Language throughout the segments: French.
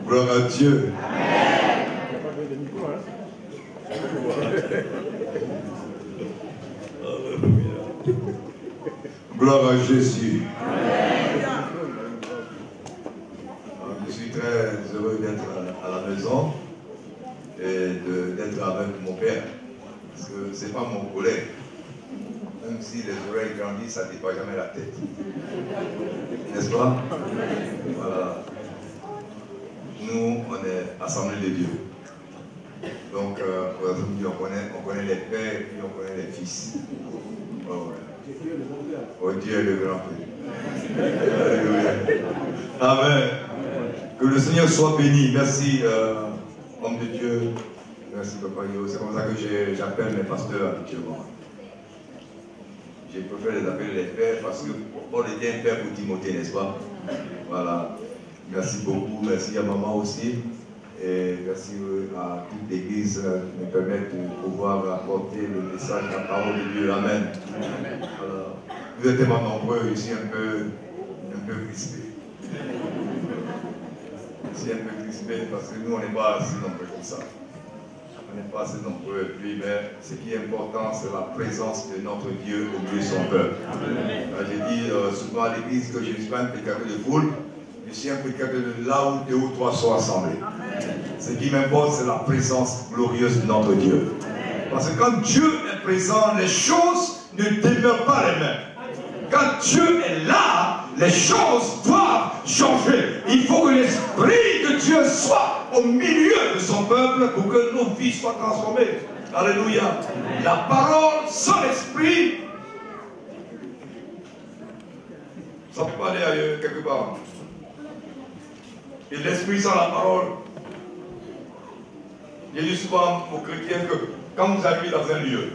Gloire à Dieu. Gloire à Jésus. Je suis très heureux d'être à la maison et d'être avec mon père. Parce que ce n'est pas mon collègue. Même si les oreilles grandissent, ça ne dépasse jamais la tête. N'est-ce pas? Voilà. Nous, on est Assemblée de Dieu. Donc, on connaît les pères et puis on connaît les fils. Oh, ouais. Oh, Dieu est le grand Père. Alléluia. Amen. Que le Seigneur soit béni. Merci, homme de Dieu. Merci, Papa Yo. C'est comme ça que j'appelle mes pasteurs habituellement. Je préfère les appeler les pères parce que Paul était un père pour Timothée, n'est-ce pas? Voilà. Merci beaucoup. Merci à maman aussi. Et merci à toute l'église qui me permet de pouvoir apporter le message de la parole de Dieu. Amen. Alors, vous êtes tellement nombreux ici, un peu crispés. Ici, un peu crispés parce que nous, on n'est pas assez nombreux comme ça. On n'est pas assez nombreux. Et puis, mais ce qui est important, c'est la présence de notre Dieu au milieu de son peuple. J'ai dit souvent à l'église que je ne suis pas un prédicateur de foule. Je suis un prédicateur de là où 2 ou 3 sont assemblés. Ce qui m'importe, c'est la présence glorieuse de notre Dieu. Parce que quand Dieu est présent, les choses ne demeurent pas les mêmes. Quand Dieu est là, les choses doivent changer. Il faut que l'Esprit de Dieu soit au milieu de son peuple pour que nos vies soient transformées. Alléluia. La parole sans l'Esprit, ça peut pas aller ailleurs, quelque part. Et l'Esprit sans la parole. J'ai dit souvent aux chrétiens que quand vous arrivez dans un lieu,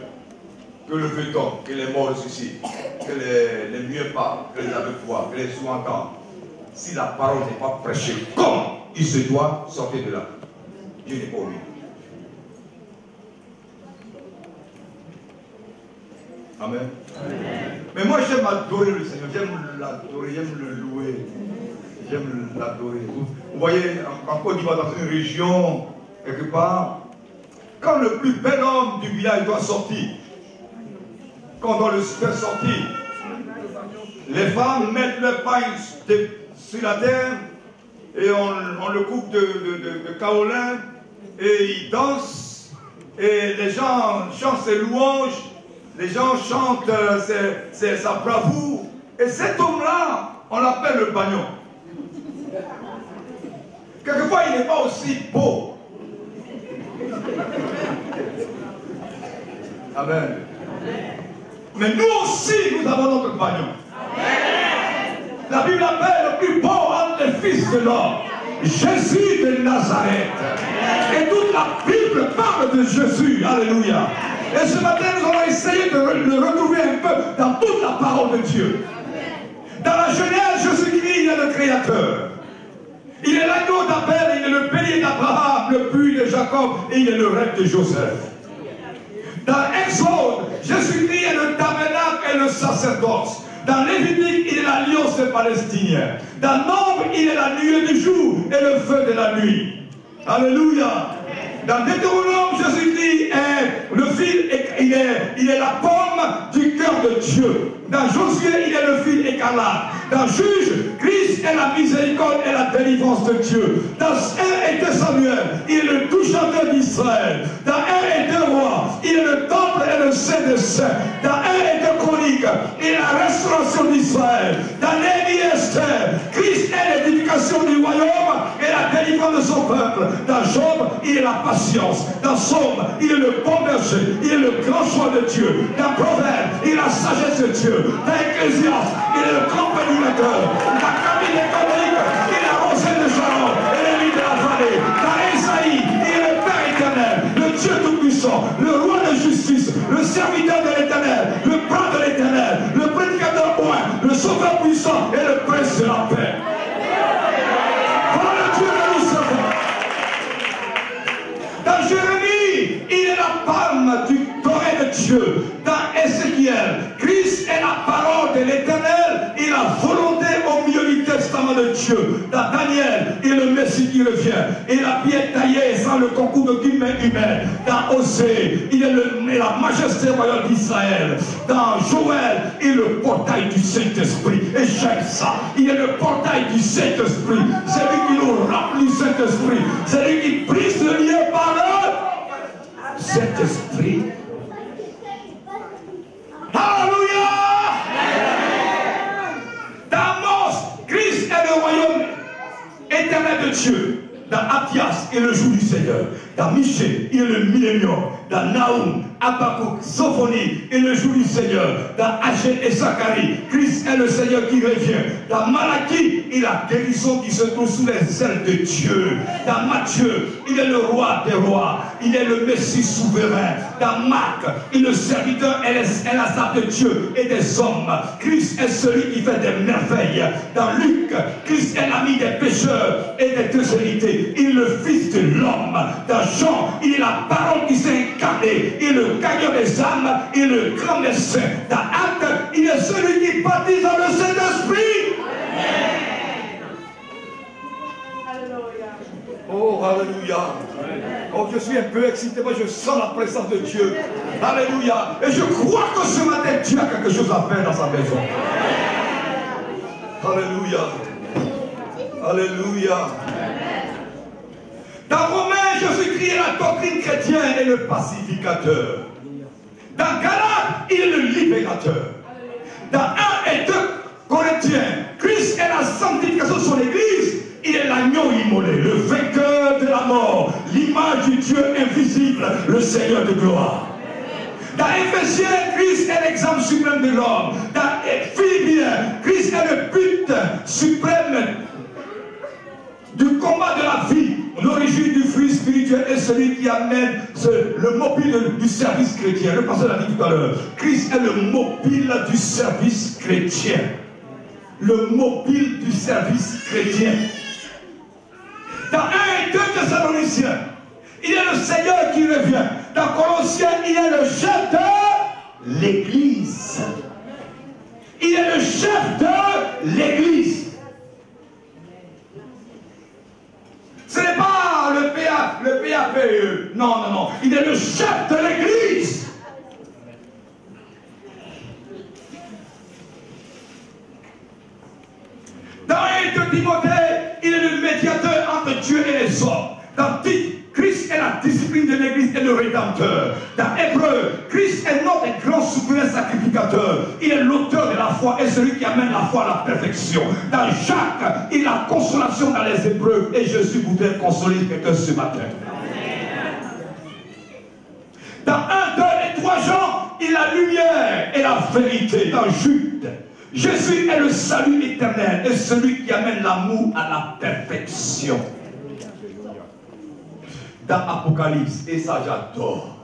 que le feu tombe, que les morts ressuscitent, que les muets parlent, que les aveugles voient, que les sourds entendent, si la parole n'est pas prêchée comme il se doit, sortez de là. Dieu n'est pas oublié. Amen. Mais moi j'aime adorer le Seigneur, j'aime l'adorer, j'aime le louer, j'aime l'adorer. Vous voyez, en Côte d'Ivoire, dans une région, quelque part, quand le plus bel homme du village doit sortir, quand on doit le faire sortir, les femmes mettent leur pain sur la terre et on le coupe de kaolin et ils dansent et les gens chantent ses louanges, les gens chantent sa bravoure et cet homme-là, on l'appelle le bagnon. Quelquefois, il n'est pas aussi beau. Amen. Mais nous aussi, nous avons notre bagnon. La Bible appelle le plus beau entre les fils de l'homme, Jésus de Nazareth. Et toute la Bible parle de Jésus. Alléluia. Et ce matin, nous allons essayer de le retrouver un peu dans toute la parole de Dieu. Dans la Genèse, Jésus-Christ, il est le Créateur. Il est l'agneau d'Abel, il est le bélier d'Abraham, le puits de Jacob, et il est le rêve de Joseph. Dans Exode, Jésus-Christ est le tabernacle et le sacerdoce. Dans Lévitique, il est l'alliance des Palestiniens. Dans Nombre, il est la nuée du jour et le feu de la nuit. Alléluia. Dans Deutéronome, Jésus-Christ est le fil, il est la pomme du cœur de Dieu. Dans Josué, il est le fil écarlate. Dans Juge, Christ est la miséricorde et la délivrance de Dieu. Dans 1 et 2 Samuel, il est le tout chanteur d'Israël. Dans 1 et 2 Rois, il est le temple et le Saint des Saints. Dans 1 et 2 Chroniques, il est la restauration d'Israël. Dans Néhémie et Esther, Christ est l'édification du royaume et la délivrance de son peuple. Dans Job, il est la patience. Dans Somme, il est le bon berger. Il est le grand choix de Dieu. Dans Proverbe, il est la sagesse de Dieu. Dans Ecclésiaste, il est le grand prédicateur. Dans Camille économique, il est la rosée de Sharon et l'ennemi de la vallée. Dans Esaïe, il est le Père éternel, le Dieu tout-puissant, le roi de justice, le serviteur de l'éternel, le bras de l'éternel, le prédicateur point, le sauveur puissant et le prince de la paix. Voilà le Dieu que nous servons. Dans Jérémie, il est la palme du doré de Dieu. Dans Ézéchiel, Christ est la parole de l'éternel et la volonté au milieu du testament de Dieu. Dans Daniel, il est le Messie qui revient. Il a bien taillé sans le concours de main humaine. Dans Osée, il est la majesté royale d'Israël. Dans Joël, il est le portail du Saint-Esprit. Et j'aime ça. Il est le portail du Saint-Esprit. C'est lui qui nous remplit du Saint-Esprit. C'est lui qui brise le lien par le Saint-Esprit. Alléluia! Dans Amos, Christ est le royaume éternel de Dieu. Dans Aphias, il est le jour du Seigneur. Dans Michée, il est le millénium. Dans Naoum, Habakkuk, Sophonie, il est le jour du Seigneur. Dans Agé et Zacharie, Christ est le Seigneur qui revient. Dans Malachie, il a guérison qui se trouve sous les ailes de Dieu. Dans Matthieu, il est le roi des rois. Il est le Messie souverain. Dans Marc, il est le serviteur et l'instant de Dieu et des hommes. Christ est celui qui fait des merveilles. Dans Luc, Christ est l'ami des pécheurs et des déshérités. Il est le Fils de l'homme. Dans Jean, il est la parole qui s'est incarnée. Il est le gagnant des âmes. Il est le grand médecin. Dans Actes, il est celui qui baptise dans le Saint-Esprit. Oh, alléluia. Oh, je suis un peu excité, moi je sens la présence de Dieu. Alléluia. Et je crois que ce matin, Dieu a quelque chose à faire dans sa maison. Alléluia. Alléluia. Dans Romains, Jésus-Christ est la doctrine chrétienne et le pacificateur. Dans Galates, il est le libérateur. Dans 1 et 2 Corinthiens, Christ est la sanctification de son Église. Il est l'agneau immolé, le vainqueur de la mort, l'image du Dieu invisible, le Seigneur de gloire. Dans Éphésiens, Christ est l'exemple suprême de l'homme. Dans Philippiens, Christ est le but suprême du combat de la vie. L'origine du fruit spirituel est celui qui amène le mobile du service chrétien. Le pasteur l'a dit tout à l'heure. Christ est le mobile du service chrétien. Le mobile du service chrétien. Dans 1 et 2 Thessaloniciens, il est le Seigneur qui revient. Dans Colossiens, il est le chef de l'Église. Il est le chef de l'Église. Ce n'est pas le PAPE. Non, non, non. Il est le chef de l'Église. Dans 1 de Timothée, il est le médiateur entre Dieu et les hommes. Dans Tite, Christ est la discipline de l'Église et le Rédempteur. Dans Hébreu, Christ est notre grand souverain sacrificateur. Il est l'auteur de la foi et celui qui amène la foi à la perfection. Dans Jacques, il a consolation dans les épreuves. Et Jésus voudrait consoler quelqu'un ce matin. Dans 1, 2 et 3 Jean, il a la lumière et la vérité. Dans Jude, Jésus est le salut éternel et celui qui amène l'amour à la perfection. Dans Apocalypse, et ça j'adore.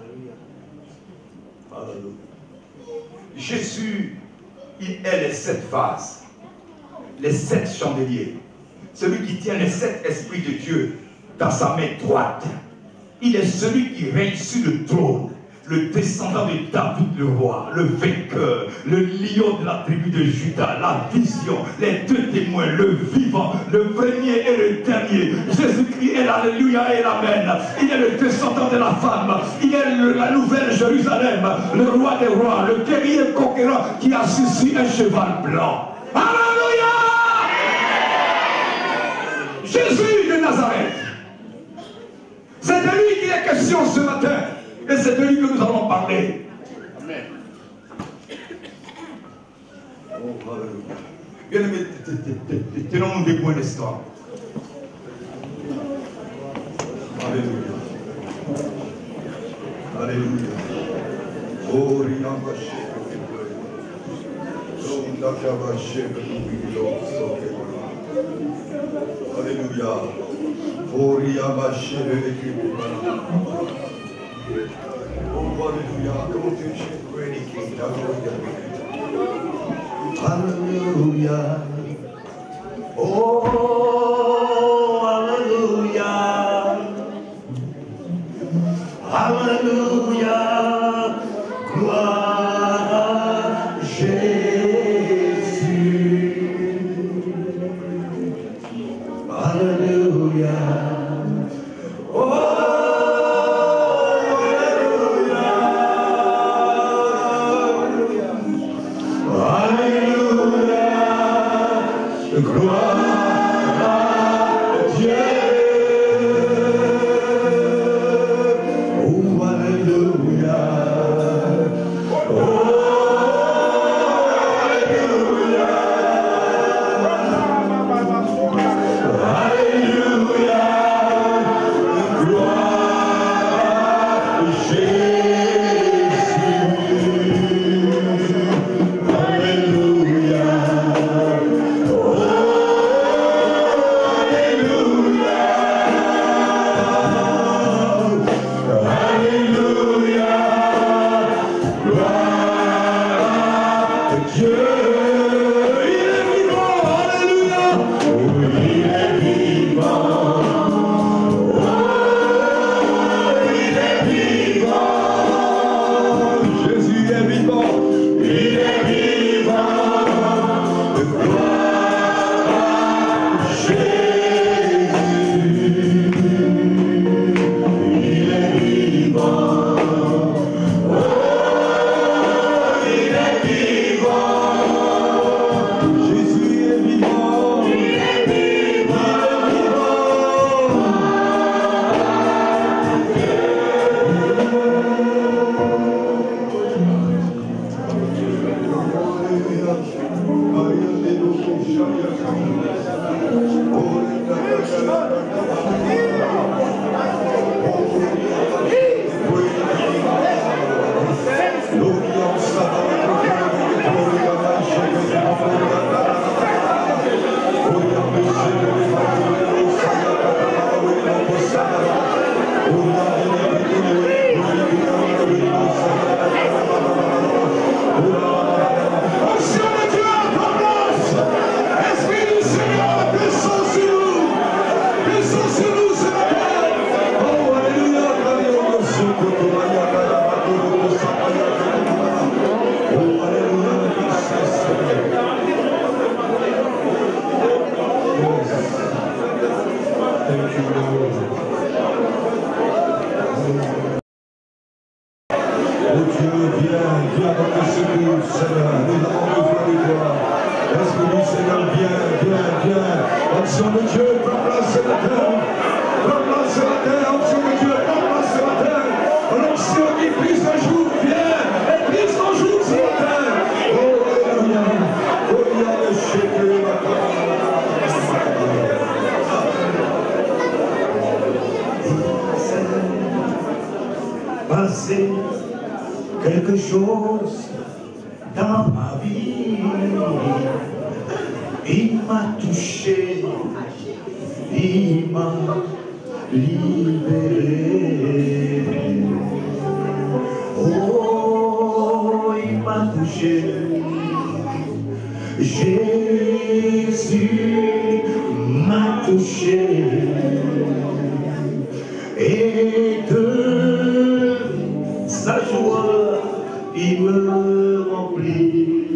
Jésus, il est les 7 vases, les 7 chandeliers. Celui qui tient les 7 esprits de Dieu dans sa main droite. Il est celui qui règne sur le trône. Le descendant de David le roi, le vainqueur, le lion de la tribu de Juda, la vision, les 2 témoins, le vivant, le premier et le dernier. Jésus-Christ est l'alléluia et l'amen. Il est le descendant de la femme. Il est la nouvelle Jérusalem, le roi des rois, le guerrier conquérant qui a assis sur un cheval blanc. Alléluia! Jésus de Nazareth. C'est de lui qu'il est question ce matin. Et c'est de lui que nous allons parler. Amen. Oh, alléluia. Bien aimé, tenons-nous debout un instant. Alléluia. Alléluia. Oh, alléluia. Oh, oh, hallelujah. Come on, do shake ready, King. Hallelujah. Oh, hallelujah. Hallelujah. Gloire à Jésus. Hallelujah. descends sur nous ce matin. Oh, alléluia. Oh, alléluia. Thank you, Lord. Oh Dieu, viens dans tes secours, Seigneur. Nous avons besoin de toi. Esprit du Seigneur, viens. Action de Dieu, prends place ce matin. Prends place ce matin. Action de Dieu, prends place ce matin. L'onction qui brise le jour, viens. Et brise ton jour ce matin. Oh, alléluia. Oh, il y a le chèque, passer quelque chose dans ma vie. Il m'a touché, il m'a libéré. Oh, il m'a touché. Jésus m'a touché. Et de sa joie, il me remplit.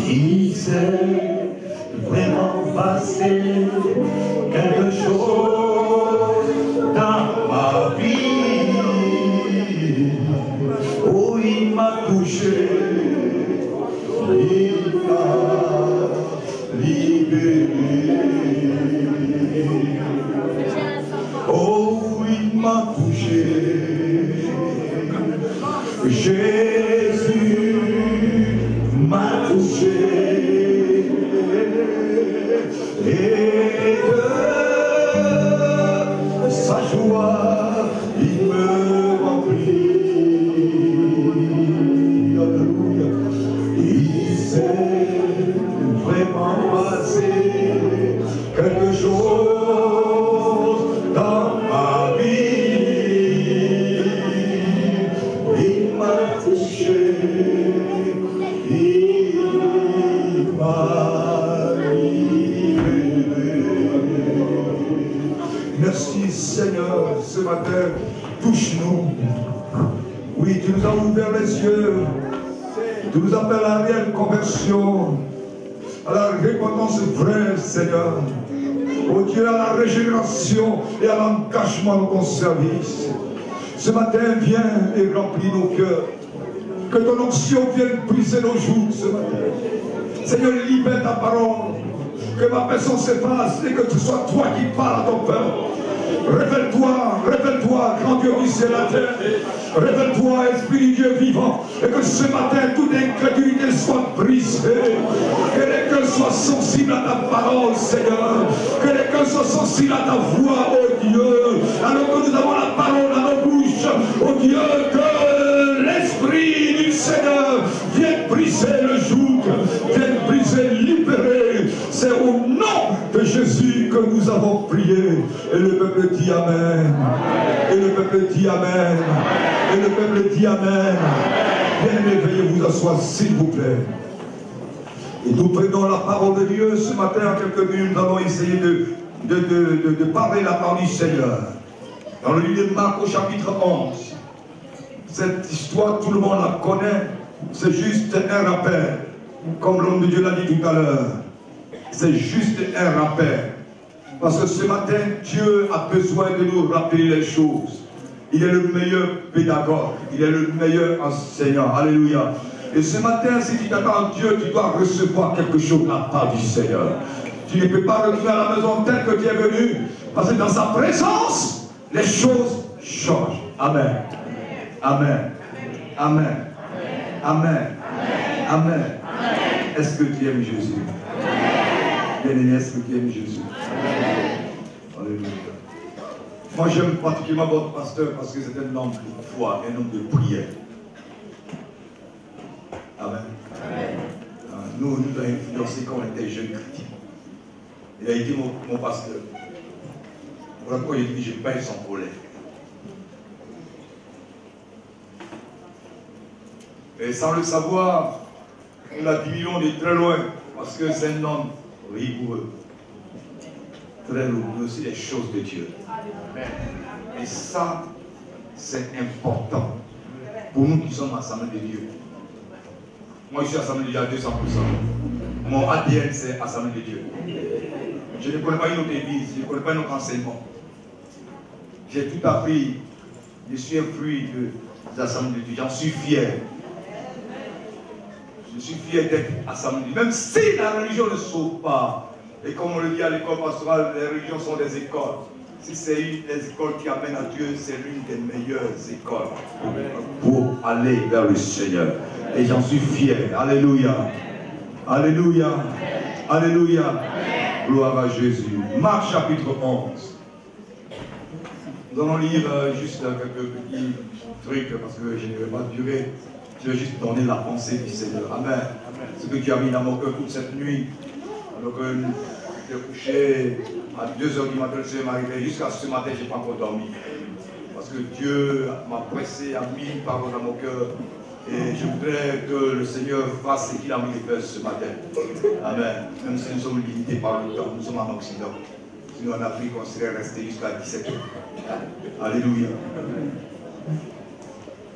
Il s'est vraiment passé quelque chose dans ma vie. Oh, il m'a touché, il m'a libéré. Oh, il m'a touché. Jésus m'a touché. Et de sa joie, il me remplit. Alléluia. Il s'est vraiment passé quelque chose dans ma vie. Il m'a touché, il m'a libéré. Merci Seigneur, ce matin, touche-nous. Oui, tu nous as ouvert les yeux. Tu nous appelles à la réelle conversion, à la repentance vraie, Seigneur. Oh Dieu, à la régénération et à l'engagement dans ton service. Ce matin, viens et remplis nos cœurs. Que ton onction vienne briser nos joues ce matin. Seigneur, libère ta parole. Que ma personne s'efface et que ce soit toi qui parles à ton peuple. Révèle-toi, grand Dieu du ciel et la terre. Révèle-toi, Esprit du Dieu vivant. Et que ce matin, toute incrédulité soit brisée. Que les cœurs soient sensibles à ta parole, Seigneur. Que les cœurs soient sensibles à ta voix, oh Dieu. Alors que nous avons la parole à nos bouches, oh Dieu, que l'Esprit du Seigneur vienne briser le joug, vienne briser, libérer. C'est au nom de Jésus que nous avons prié. Et le peuple dit Amen. Et le peuple dit Amen. Et le peuple dit Amen. Bien-aimés, veuillez vous asseoir, s'il vous plaît. Et nous prenons la parole de Dieu ce matin. En quelques minutes, nous allons essayer de parler la parole du Seigneur. Dans le livre de Marc au chapitre 11. Cette histoire, tout le monde la connaît. C'est juste un rappel. Comme l'homme de Dieu l'a dit tout à l'heure. C'est juste un rappel. Parce que ce matin, Dieu a besoin de nous rappeler les choses. Il est le meilleur pédagogue. Il est le meilleur enseignant. Alléluia. Et ce matin, si tu t'attends à Dieu, tu dois recevoir quelque chose de la part du Seigneur. Tu ne peux pas retourner à la maison telle que tu es venu. Parce que dans sa présence, les choses changent. Amen. Amen. Amen. Amen. Amen. Est-ce que tu aimes Jésus? Bien-aimé, est-ce que tu aimes Jésus? Alléluia. Moi, j'aime particulièrement votre pasteur parce que c'est un homme de foi, un homme de prière. Amen. Nous avons influencé quand on était jeunes chrétiens. Il a été mon pasteur. Voilà pourquoi il dit je paye sans problème. Et sans le savoir, nous l'admirons de très loin, parce que c'est un homme rigoureux, très rigoureux sur les choses de Dieu. Et ça, c'est important pour nous qui sommes assemblés de Dieu. Moi, je suis assemblé de Dieu à 200%. Mon ADN, c'est assemblée de Dieu. Je ne connais pas une autre église, je ne connais pas un autre enseignement. J'ai tout appris. Je suis un fruit des assemblées de Dieu. J'en suis fier. Je suis fier d'être assemblée de Dieu. Même si la religion ne sauve pas. Et comme on le dit à l'école pastorale, les religions sont des écoles. Si c'est une des écoles qui amène à Dieu, c'est l'une des meilleures écoles pour aller vers le Seigneur. Et j'en suis fier. Alléluia. Alléluia. Alléluia. Gloire à Jésus. Marc chapitre 11. Nous allons lire juste quelques petits trucs parce que je ne vais pas durer. Je vais juste donner la pensée du Seigneur. Amen. Ce que tu as mis dans mon cœur toute cette nuit. Alors que je couché à 2h du matin, le Seigneur m'est arrivé. Jusqu'à ce matin, je n'ai pas encore dormi. Parce que Dieu m'a pressé, a mis une parole dans mon cœur. Et je voudrais que le Seigneur fasse ce qu'il a mis faire ce matin. Amen. Même si nous sommes limités par le temps, nous sommes en Occident. Sinon en Afrique, on serait resté jusqu'à 17h. Alléluia.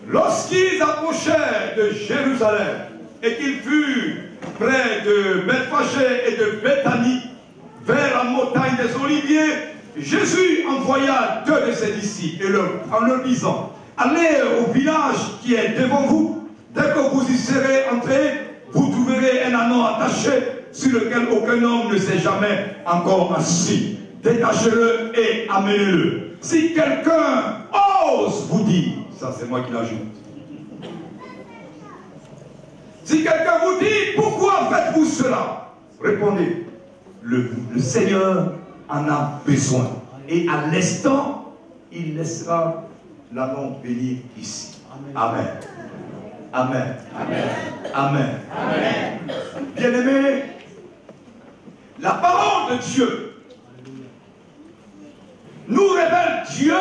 Lorsqu'ils approchaient de Jérusalem et qu'ils furent près de Bethphagée et de Béthanie, vers la montagne des Oliviers, Jésus envoya 2 de ses disciples en leur disant: allez au village qui est devant vous. Dès que vous y serez entrés, vous trouverez un anneau attaché sur lequel aucun homme ne s'est jamais encore assis. Détachez-le et amenez-le. Si quelqu'un ose vous dire, ça c'est moi qui l'ajoute. Si quelqu'un vous dit, pourquoi faites-vous cela? Répondez, le Seigneur en a besoin. Et à l'instant, il laissera l'anneau venir ici. Amen. Amen. Amen. Amen. Amen. Bien-aimés, la parole de Dieu nous révèle Dieu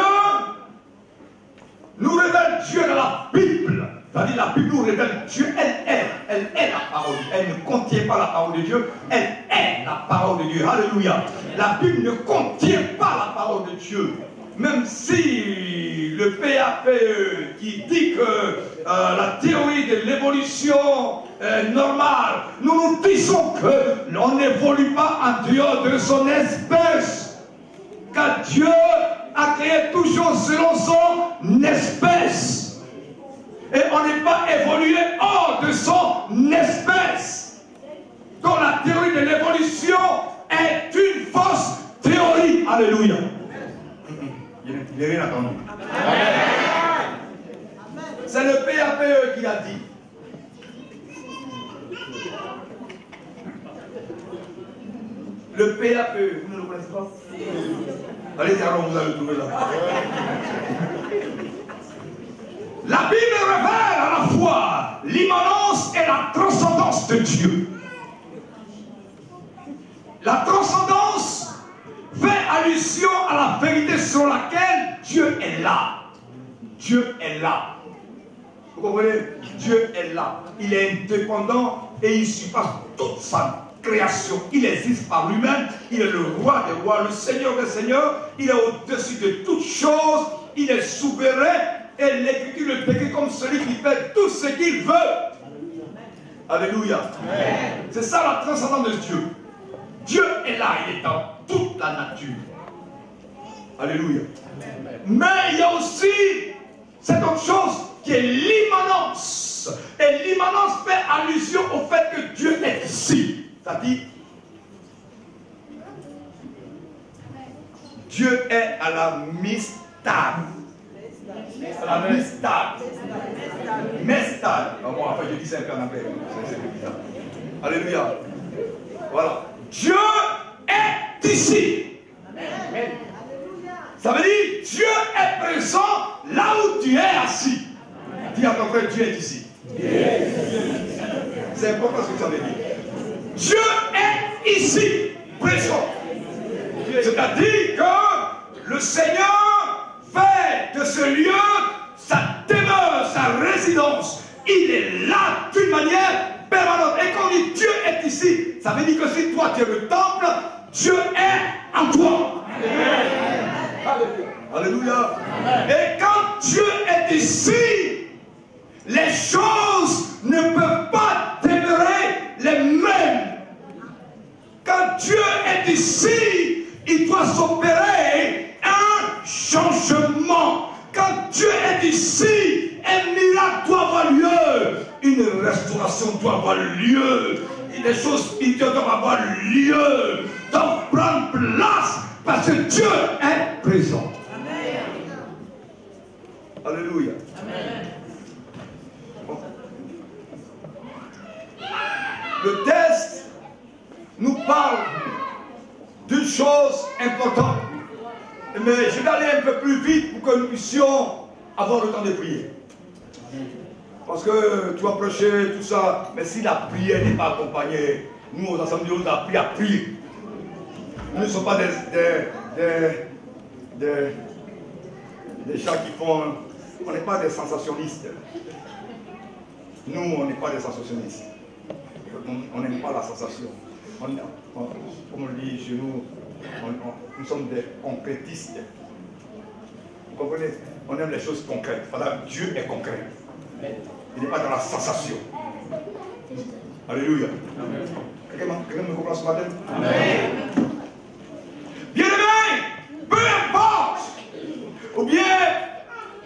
dans la Bible. C'est-à-dire la Bible nous révèle Dieu, elle est la parole. Elle ne contient pas la parole de Dieu, elle est la parole de Dieu. Alléluia. La Bible ne contient pas la parole de Dieu. Même si le PAPE qui dit que la théorie de l'évolution est normale, nous nous disons que l'on n'évolue pas en dehors de son espèce. Car Dieu a créé toujours selon son espèce. Et on n'est pas évolué hors de son espèce. Donc la théorie de l'évolution est une fausse théorie. Alléluia. Je n'ai rien entendu. C'est le PAPE qui a dit. Le PAPE, vous ne le connaissez pas? Allez-y, alors vous allez le trouver là. La Bible révèle à la fois l'immanence et la transcendance de Dieu. La transcendance fait allusion à la vérité sur laquelle Dieu est là. Dieu est là. Vous comprenez? Dieu est là. Il est indépendant et il surpasse toute sa création. Il existe par lui-même. Il est le roi des rois, le Seigneur des seigneurs. Il est au-dessus de toutes choses. Il est souverain. Et l'Écriture le décrit comme celui qui fait tout ce qu'il veut. Alléluia. C'est ça la transcendance de Dieu. Dieu est là, il est dans toute la nature. Alléluia. Mais il y a aussi cette autre chose qui est l'immanence. Et l'immanence fait allusion au fait que Dieu est ici. C'est-à-dire, Dieu est à la mystade. À la mystade. Mystade. Bon, après je dis ça un peu en anglais. C'est bizarre. Alléluia. Voilà. Dieu est ici. Amen. Ça veut dire Dieu est présent là où tu es assis. Dis à ton frère, Dieu est ici. C'est important ce que ça veut dire. Dieu est ici, présent. C'est-à-dire que le Seigneur fait de ce lieu sa demeure, sa résidence. Il est là d'une manière permanente. devant l'autre. Et quand on dit Dieu est ici, ça veut dire que si toi tu es le temple, Dieu est en toi. Alléluia. Et quand Dieu est ici, les choses ne peuvent pas demeurer les mêmes. Quand Dieu est ici, il doit s'opérer un changement. Quand Dieu est ici, un miracle doit avoir lieu. Une restauration doit avoir lieu. Et les choses spirituelles doivent avoir lieu. Doivent prendre place parce que Dieu est présent. Amen. Alléluia. Amen. Bon. Le texte nous parle d'une chose importante. Mais je vais aller un peu plus vite pour que nous puissions avoir le temps de prier. Parce que tu vas prêcher tout ça, mais si la prière n'est pas accompagnée, nous aux assemblées, on a appris à prier. Nous ne sommes pas des gens qui font... On n'est pas des sensationnistes. Nous, on n'est pas des sensationnistes. On n'aime pas la sensation. Comme on le dit chez nous, nous sommes des concrétistes. Vous comprenez? On aime les choses concrètes. Voilà, Dieu est concret. Il n'est pas dans la sensation. Alléluia. Quelqu'un me comprend ce matin? Amen. Bien-aimé, peu importe, ou bien,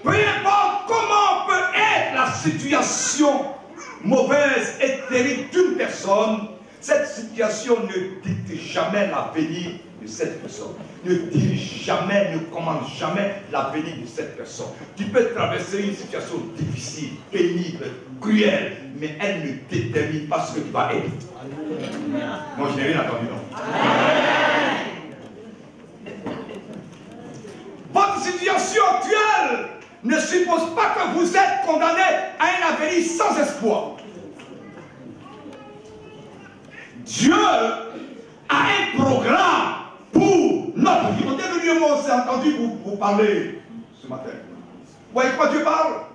peu importe comment peut être la situation mauvaise et terrible d'une personne, cette situation ne dicte jamais l'avenir de cette personne. Ne dirige jamais, ne commande jamais l'avenir de cette personne. Tu peux traverser une situation difficile, pénible, cruelle, mais elle ne détermine pas ce que tu vas être. Moi, je n'ai rien entendu, non. Votre situation actuelle ne suppose pas que vous êtes condamné à un avenir sans espoir. Dieu a un programme pour notre vie. On est venu, moi, on s'est entendu vous parler ce matin. Vous voyez quoi Dieu parle?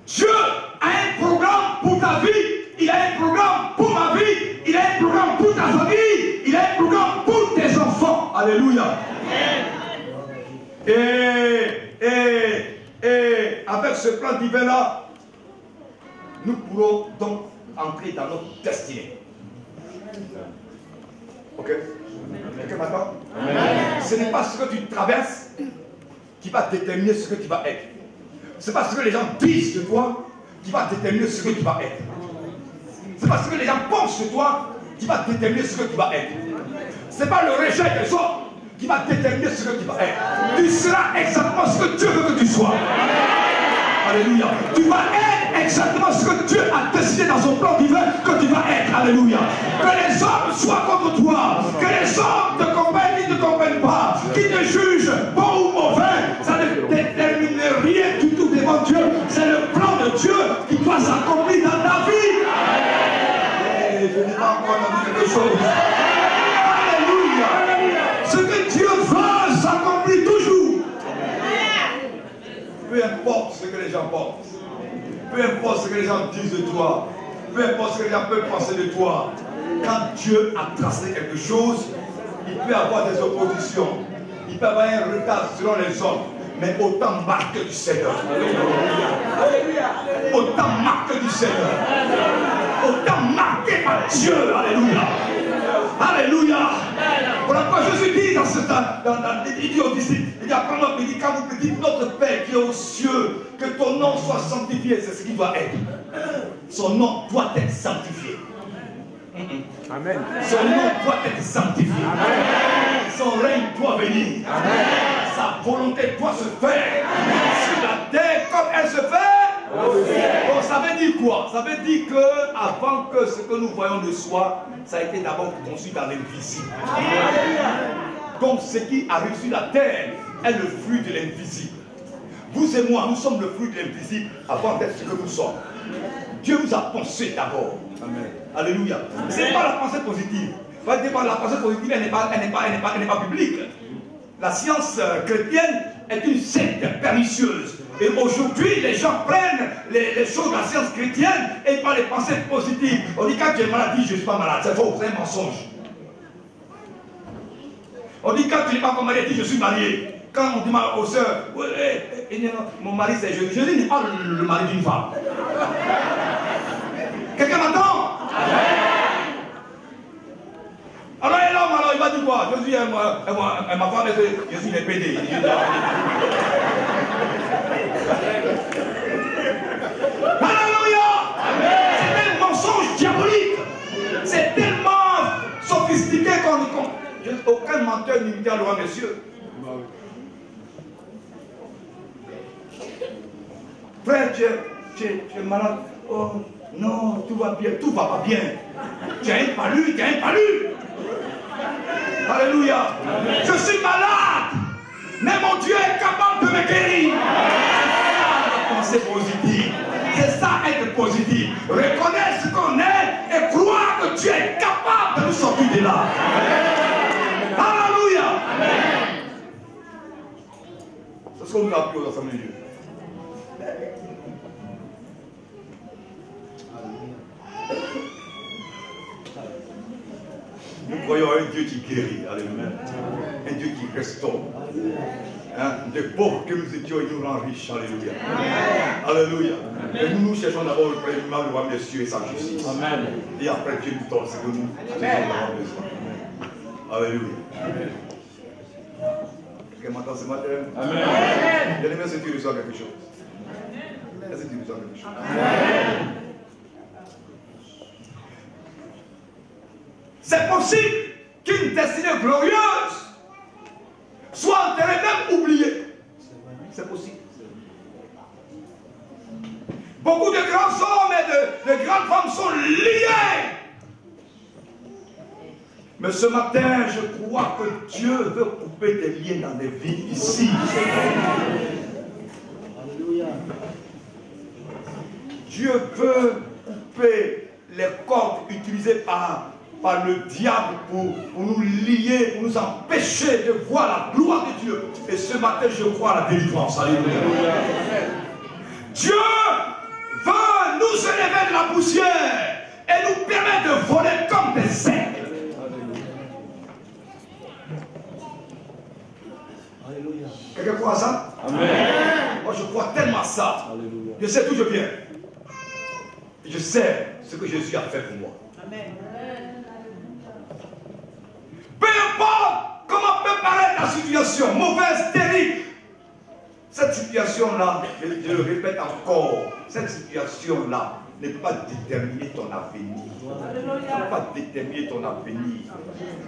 Dieu a un programme pour ta vie. Il a un programme pour ma vie. Il a un programme pour ta famille. Il a un programme pour tes enfants. Alléluia. Et avec ce plan divin-là, nous pourrons donc entrer dans notre destinée. Ok? Quelqu'un m'attend? Ce n'est pas ce que tu traverses qui va déterminer ce que tu vas être. Ce n'est pas ce que les gens disent de toi qui va déterminer ce que tu vas être. Ce n'est pas ce que les gens pensent de toi qui va déterminer ce que tu vas être. Ce n'est pas le rejet des autres qui va déterminer ce que tu vas être. Tu seras exactement ce que Dieu veut que tu sois. Alléluia. Tu vas être exactement ce que Dieu a décidé dans son plan divin que tu vas être. Alléluia. Que les hommes soient contre toi. Que les hommes te comprennent ou ne te comprennent pas. Qu'ils te jugent bon ou mauvais. Ça ne détermine rien du tout devant Dieu. C'est le plan de Dieu qui doit s'accomplir dans ta vie. Et je n'ai pas encore entendu quelque chose. Alléluia. Ce que Dieu veut s'accomplit toujours. Peu importe ce que les gens pensent, peu importe ce que les gens disent de toi, peu importe ce que les gens peuvent penser de toi, quand Dieu a tracé quelque chose, il peut avoir des oppositions, il peut avoir un retard selon les hommes, mais autant marque du Seigneur. Alléluia. Autant marque du Seigneur. Autant marqué par Dieu. Alléluia. Alléluia. Voilà pourquoi Jésus dit dans il dit aux disciples, il dit après moi, il dit quand vous dites notre Père qui est aux cieux, que ton nom soit sanctifié, c'est ce qu'il doit être. Son nom doit être sanctifié. Amen. Son nom doit être sanctifié. Amen. Son règne doit venir. Amen. Sa volonté doit se faire. Amen. Sur la terre comme elle se fait au ciel. Bon, ça veut dire quoi? Ça veut dire que avant que ce que nous voyons de soi, ça a été d'abord conçu dans l'invisible. Donc ce qui arrive sur la terre est le fruit de l'invisible. Vous et moi, nous sommes le fruit de l'invisible avant d'être ce que nous sommes. Dieu nous a pensé d'abord. Amen. Alléluia. Ce n'est pas la pensée positive. La pensée positive, elle n'est pas biblique. La science chrétienne est une secte pernicieuse. Et aujourd'hui, les gens prennent les choses de la science chrétienne et pas les pensées positives. On dit quand tu es malade, je ne suis pas malade. C'est faux, c'est un mensonge. On dit quand tu n'es pas encore marié, je suis marié. Quand on dit aux soeurs, mon mari c'est Jésus. Jésus n'est pas le mari d'une femme. Quelqu'un m'entend? Alors l'homme, alors il va dire quoi? Jésus, ma femme, Jésus est pédé. Alléluia! C'est un mensonge diabolique. C'est tellement sophistiqué aucun menteur n'imite le roi, messieurs. Frère, tu es malade. Oh non, tout va bien. Tout va pas bien. Tu as un palu, tu as un palu. Alléluia. Je suis malade. Mais mon Dieu est capable de me guérir. La pensée positive. C'est ça être positif. Reconnaître ce qu'on est et croire que tu es capable de nous sortir de là. Alléluia. C'est ce qu'on nous a appris aux assemblées de Dieu. Nous croyons à un Dieu qui guérit, alléluia. Un Dieu qui restaure. Hein? Des pauvres que nous étions, il nous rend riches, alléluia. Alléluia. Et nous cherchons d'abord le premier le roi des cieux et sa justice. Amen. Et après Dieu nous donne ce que nous avons besoin. Alléluia. Quelqu'un m'entend ce matin? Amen. Bien aimé, est-ce que tu reçois quelque chose? Est-ce que tu reçois quelque chose? Amen. C'est possible qu'une destinée glorieuse soit enterrée, même oubliée. C'est possible. Beaucoup de grands hommes et de grandes femmes sont liés. Mais ce matin, je crois que Dieu veut couper des liens dans des vies ici. Alléluia. Dieu veut couper les cordes utilisées par le diable pour nous lier, pour nous empêcher de voir la gloire de Dieu. Et ce matin, je crois à la délivrance. Alléluia. Dieu veut nous élever de la poussière et nous permettre de voler comme des aigles. Alléluia. Quelqu'un croit à ça? Amen. Moi, je crois tellement à ça. Alléluia. Je sais d'où je viens. Et je sais ce que Jésus a fait pour moi. Amen. Peu importe comment peut paraître la situation, mauvaise, terrible, cette situation-là, je le répète encore, cette situation-là ne peut pas déterminer ton avenir. Ça ne peut pas déterminer ton avenir.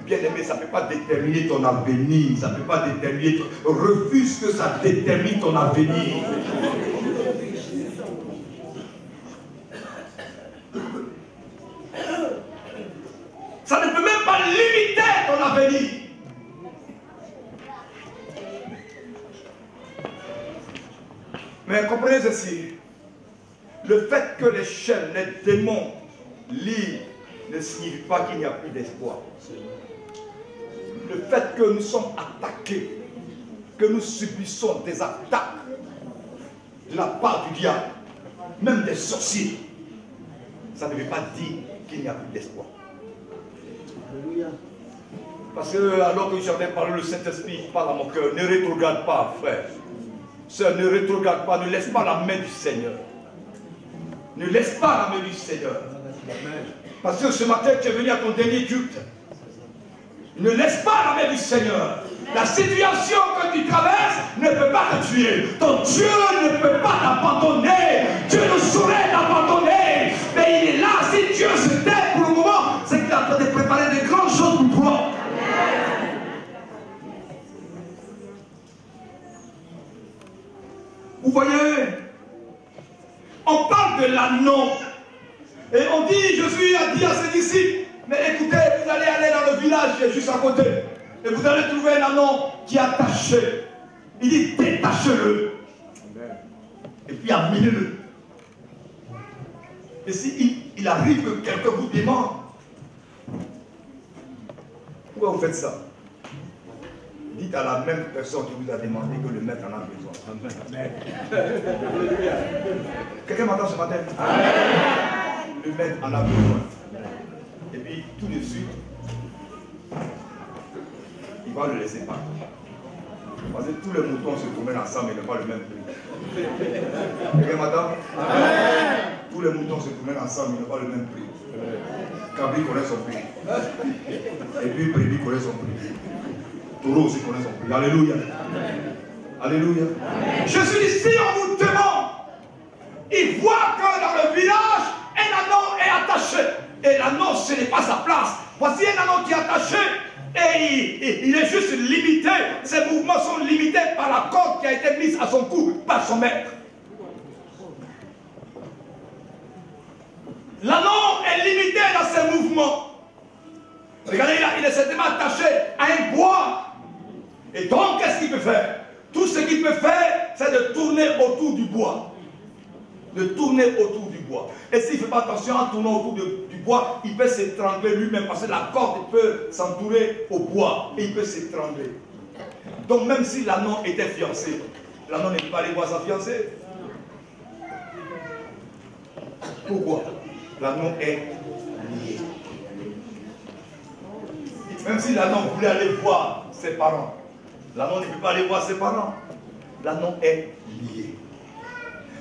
Bien aimé, ça ne peut pas déterminer ton avenir. Ça ne peut pas déterminer ton... Refuse que ça détermine ton avenir. Ça ne peut même pas limiter ton avenir. Mais comprenez ceci. Le fait que les chaînes, les démons lient ne signifie pas qu'il n'y a plus d'espoir. Le fait que nous sommes attaqués, que nous subissons des attaques de la part du diable, même des sorciers, ça ne veut pas dire qu'il n'y a plus d'espoir. Parce que alors que j'avais parlé, le Saint-Esprit parle à mon cœur, ne rétrograde pas, frère. Sœur, ne rétrograde pas, ne laisse pas la main du Seigneur. Ne laisse pas la main du Seigneur. Parce que ce matin, tu es venu à ton dernier culte. Ne laisse pas la main du Seigneur. La situation que tu traverses ne peut pas te tuer. Ton Dieu ne peut pas t'abandonner. Dieu ne saurait t'abandonner. Mais il est là. Si Dieu se tait pour le moment, c'est qu'il est en train de préparer des grandes choses pour toi. Vous voyez, on parle de l'anneau. Et on dit, Jésus a dit à ses disciples, mais écoutez, vous allez aller dans le village qui est juste à côté. Et vous allez trouver un anneau qui est attaché. Il dit, détachez-le. Et puis amenez-le. Et si il arrive que quelqu'un vous demande, pourquoi vous faites ça? Dites à la même personne qui vous a demandé que le maître en a besoin. Amen. Quelqu'un m'entend ce matin? Amen. Le maître en a besoin. Et puis tout de suite, il va le laisser partir. Parce que tous les moutons se promènent ensemble et n'ont pas le même prix. Quelqu'un m'entend? Amen. Tous les moutons se promènent ensemble et n'ont pas le même prix. Cabri connaît son prix. Et puis Brebis connaît son prix. Taureau aussi connaît son prix. Alléluia. Alléluia. Jésus dit, si on vous demande, il voit que dans le village, un anneau est attaché. Et l'anneau, ce n'est pas sa place. Voici un anneau qui est attaché et il est juste limité. Ses mouvements sont limités par la corde qui a été mise à son cou par son maître. L'anneau est limité dans ses mouvements. Regardez, il est certainement attaché à un bois. Et donc, qu'est-ce qu'il peut faire? Tout ce qu'il peut faire, c'est de tourner autour du bois. De tourner autour du bois. Et s'il ne fait pas attention en tournant autour du bois, il peut s'étrangler lui-même parce que la corde peut s'entourer au bois et il peut s'étrangler. Donc, même si l'anneau était fiancé, l'anneau ne peut pas aller voir sa fiancée. Pourquoi? L'anneau est lié. Même si l'anneau voulait aller voir ses parents, l'anneau ne peut pas aller voir ses parents. L'anneau est lié.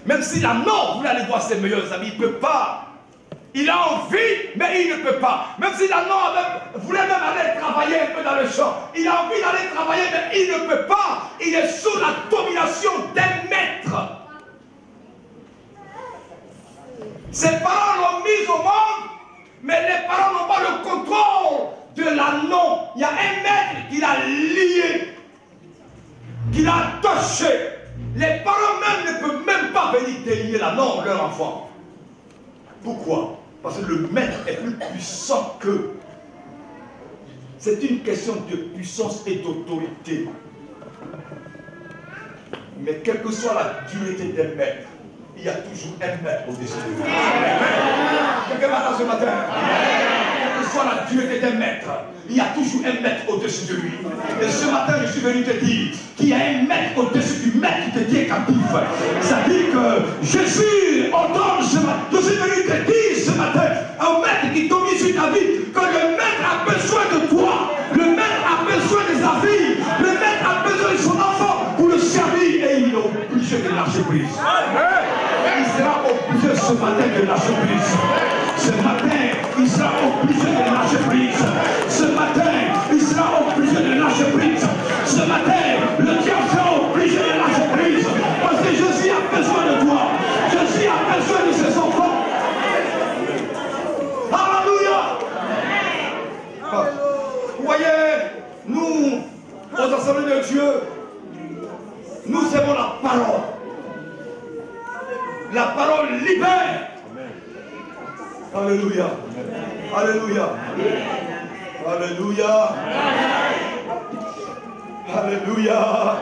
Même si l'anneau voulait aller voir ses meilleurs amis, il ne peut pas. Il a envie, mais il ne peut pas. Même si l'anneau voulait même aller travailler un peu dans le champ, il a envie d'aller travailler, mais il ne peut pas. Il est sous la domination d'un maître. Ses parents l'ont mis au monde, mais les parents n'ont pas le contrôle de l'anneau. Il y a un maître qui l'a lié, qui l'a attaché. Les parents même ne peuvent même pas venir délier l'anneau de leur enfant. Pourquoi? Parce que le maître est plus puissant qu'eux. C'est une question de puissance et d'autorité. Mais quelle que soit la dureté des maîtres, il y a toujours un maître au-dessus de lui. Quelqu'un m'entend ce matin? Quelle que soit la dureté des maîtres, il y a toujours un maître au-dessus de lui. Et ce matin, je suis venu te dire qu'il y a un maître au-dessus du maître qui te tient captif. Ça dit que Jésus ordonne ce matin. Je suis venu te dire ce matin, un maître qui domine sur ta vie, que le maître a besoin de toi. Le maître a besoin de sa vie. Le maître a besoin de son enfant pour le servir. Et il est obligé de lâcher prise. Il sera obligé ce matin de lâcher prise. Ce matin, il sera obligé de lâcher prise. Ce matin, il sera obligé de lâcher prise. Ce matin, le diable sera obligé de lâcher prise. Parce que Jésus a besoin de toi. Jésus a besoin de ses enfants. Alléluia. Vous voyez, nous, aux assemblées de Dieu, nous aimons la parole. La parole libère. Alléluia. Alléluia. Alléluia. Alléluia.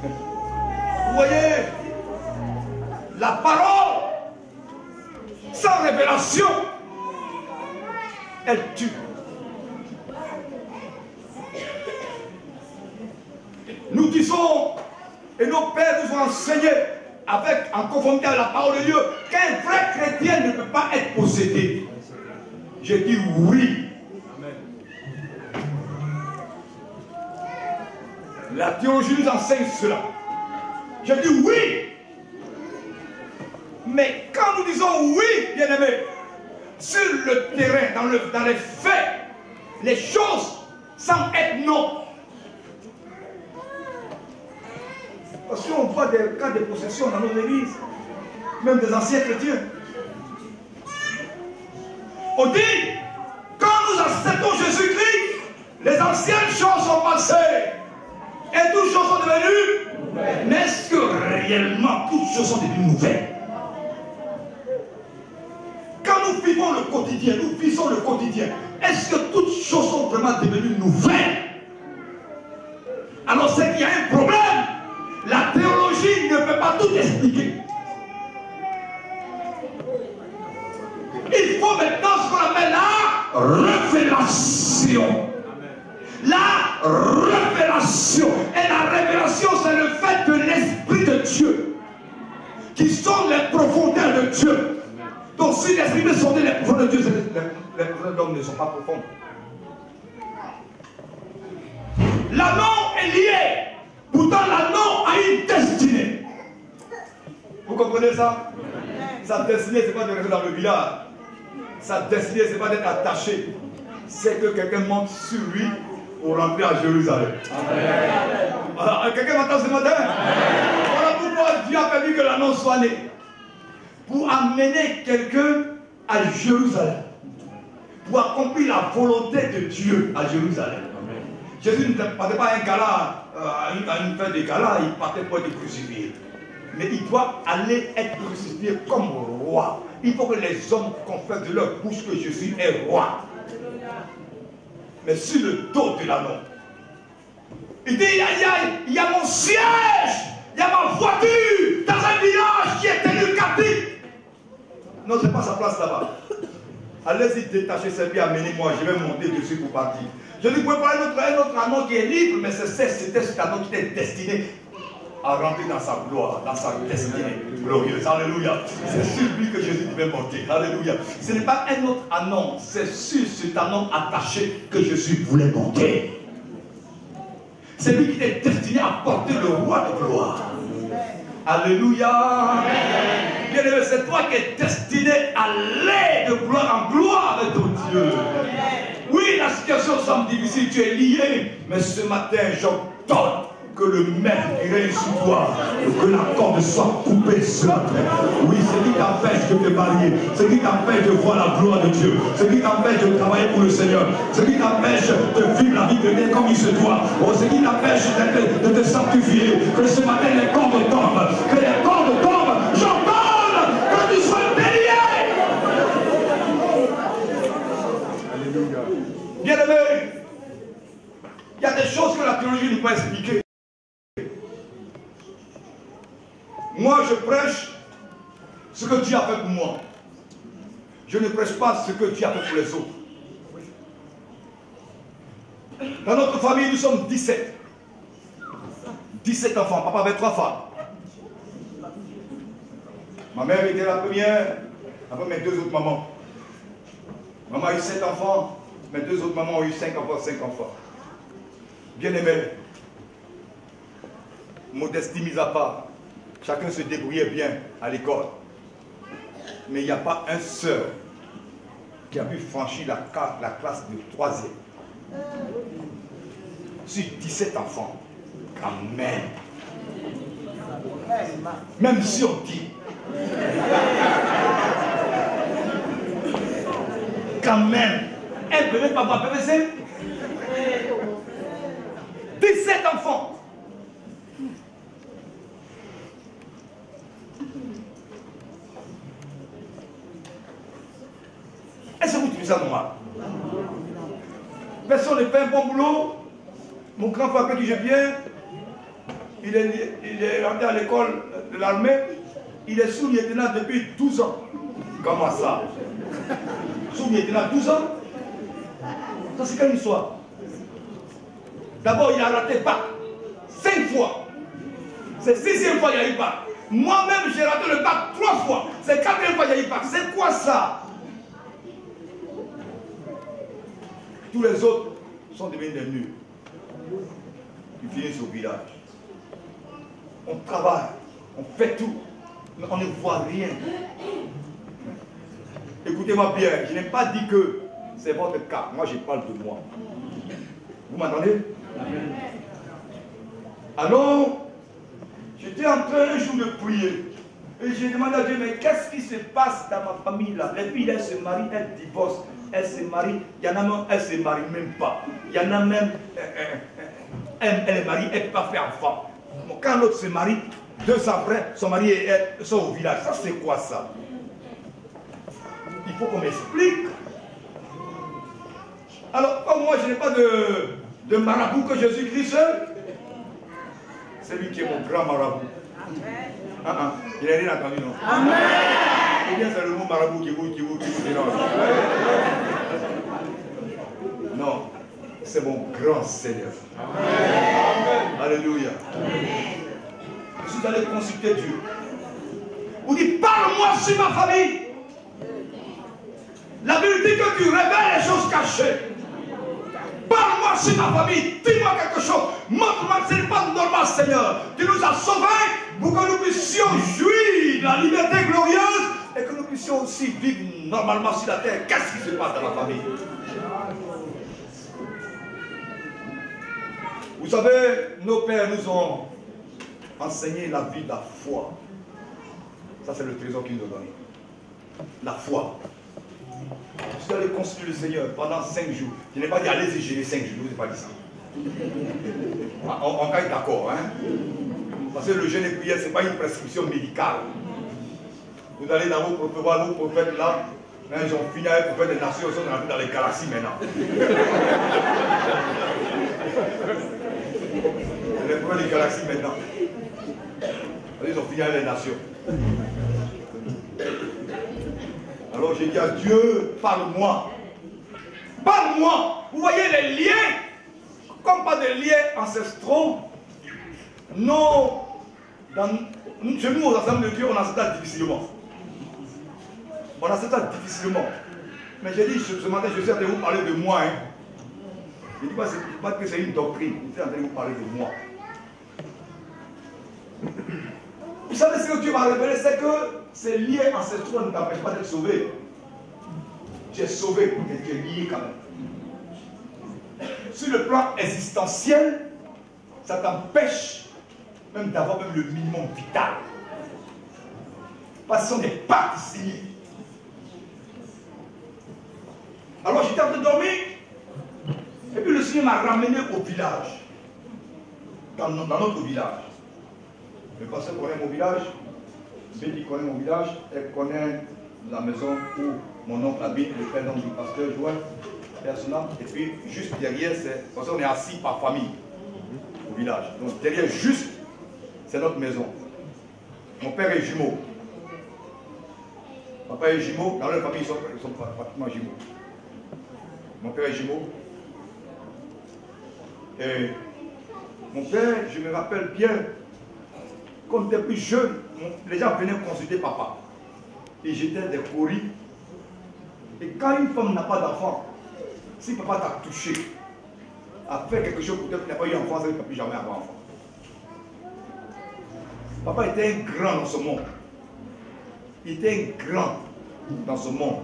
Vous voyez, la parole, sans révélation, elle tue. Nous disons, et nos pères nous ont enseigné, en conformité à la parole de Dieu, qu'un vrai chrétien ne peut pas être possédé. J'ai dit oui. La théologie nous enseigne cela. J'ai dit oui. Mais quand nous disons oui, bien-aimés, sur le terrain, dans les faits, les choses semblent être non. Parce qu'on voit des cas de possession dans nos églises, même des anciens chrétiens. On dit, quand nous acceptons Jésus-Christ, les anciennes choses sont passées et toutes choses sont devenues. Mais est-ce que réellement toutes choses sont devenues nouvelles? Quand nous vivons le quotidien, nous vivons le quotidien, est-ce que toutes choses sont vraiment devenues nouvelles? Alors c'est qu'il y a un problème. La théologie ne peut pas tout expliquer. Il faut maintenant ce qu'on appelle la révélation. La révélation. Et la révélation, c'est le fait que l'Esprit de Dieu, qui sont les profondeurs de Dieu. Donc si l'Esprit veut sonder les profondeurs de Dieu, les profondeurs de l'homme ne sont pas profondes. L'anneau est lié. Pourtant, l'anneau a une destinée. Vous comprenez ça? Sa destinée, ce n'est pas de rester dans le village. Sa destinée, ce n'est pas d'être attaché. C'est que quelqu'un monte sur lui pour rentrer à Jérusalem. Voilà. Quelqu'un m'entend ce matin? Voilà pourquoi Dieu a permis que l'anneau soit né. Pour amener quelqu'un à Jérusalem. Pour accomplir la volonté de Dieu à Jérusalem. Jésus ne partait pas à un gala, à une fête de gala, il partait pour être crucifié. Mais il doit aller être crucifié comme roi. Il faut que les hommes confessent de leur bouche que Jésus est roi. Mais sur le dos de l'anneau, il dit, il y a mon siège, il y a ma voiture dans un village qui est tenu captif. Non, ce n'est pas sa place là-bas. Allez-y détacher ses pieds, amenez-moi, je vais monter dessus pour partir. Je ne pouvais pas un autre anneau qui est libre, mais c'était cet anneau qui était destiné à rentrer dans sa gloire, dans sa destinée glorieuse. Alléluia. C'est sur lui que Jésus devait monter. Alléluia. Ce n'est pas un autre anneau, c'est sur cet anneau attaché que Jésus voulait monter. C'est lui qui est destiné à porter le roi de gloire. Alléluia. Bien aimé, c'est toi qui es destiné à aller de gloire en gloire avec ton Dieu. Oui, la situation semble difficile, tu es lié, mais ce matin, j'ordonne que le maître qui règne sur toi, que la corde soit coupée ce matin. Oui, ce qui t'empêche de te marier, ce qui t'empêche de voir la gloire de Dieu, ce qui t'empêche de travailler pour le Seigneur, ce qui t'empêche de vivre la vie de Dieu comme il se doit, ce qui t'empêche de te sanctifier, que ce matin les cordes tombent, que les cordes tombent, j'ordonne que tu sois délié. Alléluia. Bien aimé, il y a des choses que la théologie ne peut pas expliquer. Moi, je prêche ce que Dieu a fait pour moi. Je ne prêche pas ce que Dieu a fait pour les autres. Dans notre famille, nous sommes 17. 17 enfants. Papa avait 3 femmes. Ma mère était la première, après mes 2 autres mamans. Maman a eu 7 enfants, mes 2 autres mamans ont eu 5 enfants, 5 enfants. Bien aimé, modestie mise à part, chacun se débrouillait bien à l'école. Mais il n'y a pas un seul qui a pu franchir la classe de 3e. Sur 17 enfants, quand même. Même si on dit, quand même, un bébé pas voir bébé, c'est 17 enfants. Est-ce que vous trouvez ça normal? Personne ne fait un bon boulot. Mon grand frère avec qui je viens, il est rentré à l'école de l'armée. Il est sous-lieutenant depuis 12 ans. Comment ça? Sous-lieutenant 12 ans? Ça c'est quelle histoire? D'abord il a raté bac 5 fois. C'est 6e fois qu'il y a eu bac. Moi-même j'ai raté le bac 3 fois. C'est 4e fois qu'il y a eu bac. C'est quoi ça? Tous les autres sont devenus des nuls. Ils finissent au village. On travaille, on fait tout, mais on ne voit rien. Écoutez-moi bien, je n'ai pas dit que c'est votre cas. Moi, je parle de moi. Vous m'entendez? Alors, j'étais en train un jour de prier. Et j'ai demandé à Dieu, mais qu'est-ce qui se passe dans ma famille là? Les filles, elles se marient, elles divorcent. Elle se marie, il y en a même, elle ne se marie même pas. Il y en a même, elle est mariée, elle ne peut pas faire enfant. Quand l'autre se marie, 2 ans après, son mari et elle sont au village. Ça, c'est quoi ça? Il faut qu'on m'explique. Alors, comme moi, je n'ai pas de marabout que Jésus-Christ seul, c'est lui qui est mon grand marabout. Il n'a rien entendu, non? Amen. Ou bien c'est le mot marabout qui vous dérange. Non. c'est mon grand Seigneur. Amen. Alléluia. Amen. Je suis allé consulter Dieu. Vous dites, parle-moi sur ma famille. La Bible dit que tu révèles les choses cachées. Parle-moi sur ma famille. Dis-moi quelque chose. Montre-moi que ce n'est pas normal, Seigneur. Tu nous as sauvés pour que nous puissions jouir de la liberté glorieuse et que nous puissions aussi vivre normalement sur la terre. Qu'est-ce qui se passe dans la famille? Vous savez, nos pères nous ont enseigné la vie de la foi. Ça, c'est le trésor qu'ils nous ont donné. La foi. Je suis allé consulter le Seigneur pendant 5 jours. Je n'ai pas dit allez-y gérer 5 jours, je ne vous ai pas dit ça. On est d'accord, hein? Parce que le jeûne et prière, ce n'est pas une prescription médicale. Vous allez dans vos prophètes là, hein, ils ont fini avec les prophètes des nations, ils sont dans les galaxies maintenant. Les prophètes des galaxies maintenant. Ils ont fini avec les nations. Alors j'ai dit à Dieu, parle-moi. Parle-moi. Vous voyez les liens, comme pas des liens ancestraux. Non. Chez nous, aux assemblées de Dieu, on accepte ça difficilement. On accepte ça difficilement. Mais j'ai dit, ce matin, je suis en train de vous parler de moi. Hein. Je ne dis pas que c'est une doctrine. Je suis en train de vous parler de moi. Vous savez ce que Dieu m'a révélé, c'est que ces liens ancestraux ne t'empêchent pas d'être sauvé. Tu es sauvé, mais tu es lié quand même. Sur le plan existentiel, ça t'empêche même d'avoir même le minimum vital. Parce que ce sont des parties signées. Alors j'étais en train de dormir, et puis le Seigneur m'a ramené au village. Dans notre village. Le pasteur connaît mon village, Betty connaît mon village, elle connaît la maison où mon oncle habite, le père du pasteur Joël, et puis juste derrière, parce qu'on est assis par famille au village. Donc derrière, juste, c'est notre maison. Mon père est jumeau. Papa est jumeau, dans leur famille, ils sont pratiquement jumeaux. Mon père est jumeau. Et mon père, je me rappelle bien, quand j'étais plus jeune, les gens venaient consulter papa. Et j'étais des courris. Et quand une femme n'a pas d'enfant, si papa t'a touché, a fait quelque chose pour toi qui n'a pas eu d'enfant, ça ne peut plus jamais avoir d'enfant. Papa était un grand dans ce monde. Il était un grand dans ce monde.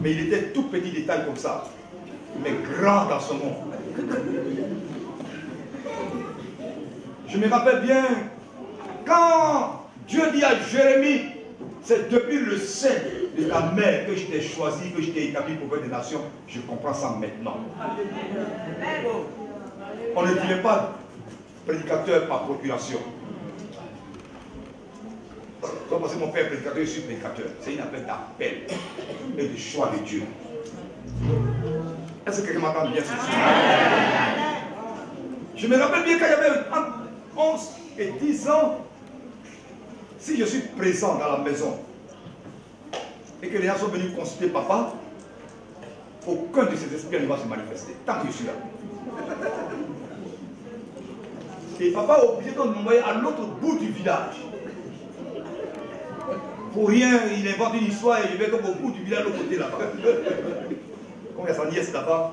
Mais il était tout petit détail comme ça. Mais grand dans ce monde. Je me rappelle bien, quand Dieu dit à Jérémie, c'est depuis le sein de ta mère que je t'ai choisi, que je t'ai établi pour faire des nations, je comprends ça maintenant. On ne dirait pas prédicateur par procuration. Parce que mon père est prédicateur, je suis prédicateur. C'est une affaire d'appel et de choix de Dieu. Est-ce que quelqu'un m'entend bien ce soir? Je me rappelle bien quand j'avais 11 et 10 ans, si je suis présent dans la maison et que les gens sont venus consulter papa, aucun de ces esprits ne va se manifester tant que je suis là. Et papa est obligé de m'envoyer à l'autre bout du village. Pour rien, il invente une histoire et je vais comme au bout du village, l'autre côté là-bas. Comme il y a sa nièce là-bas.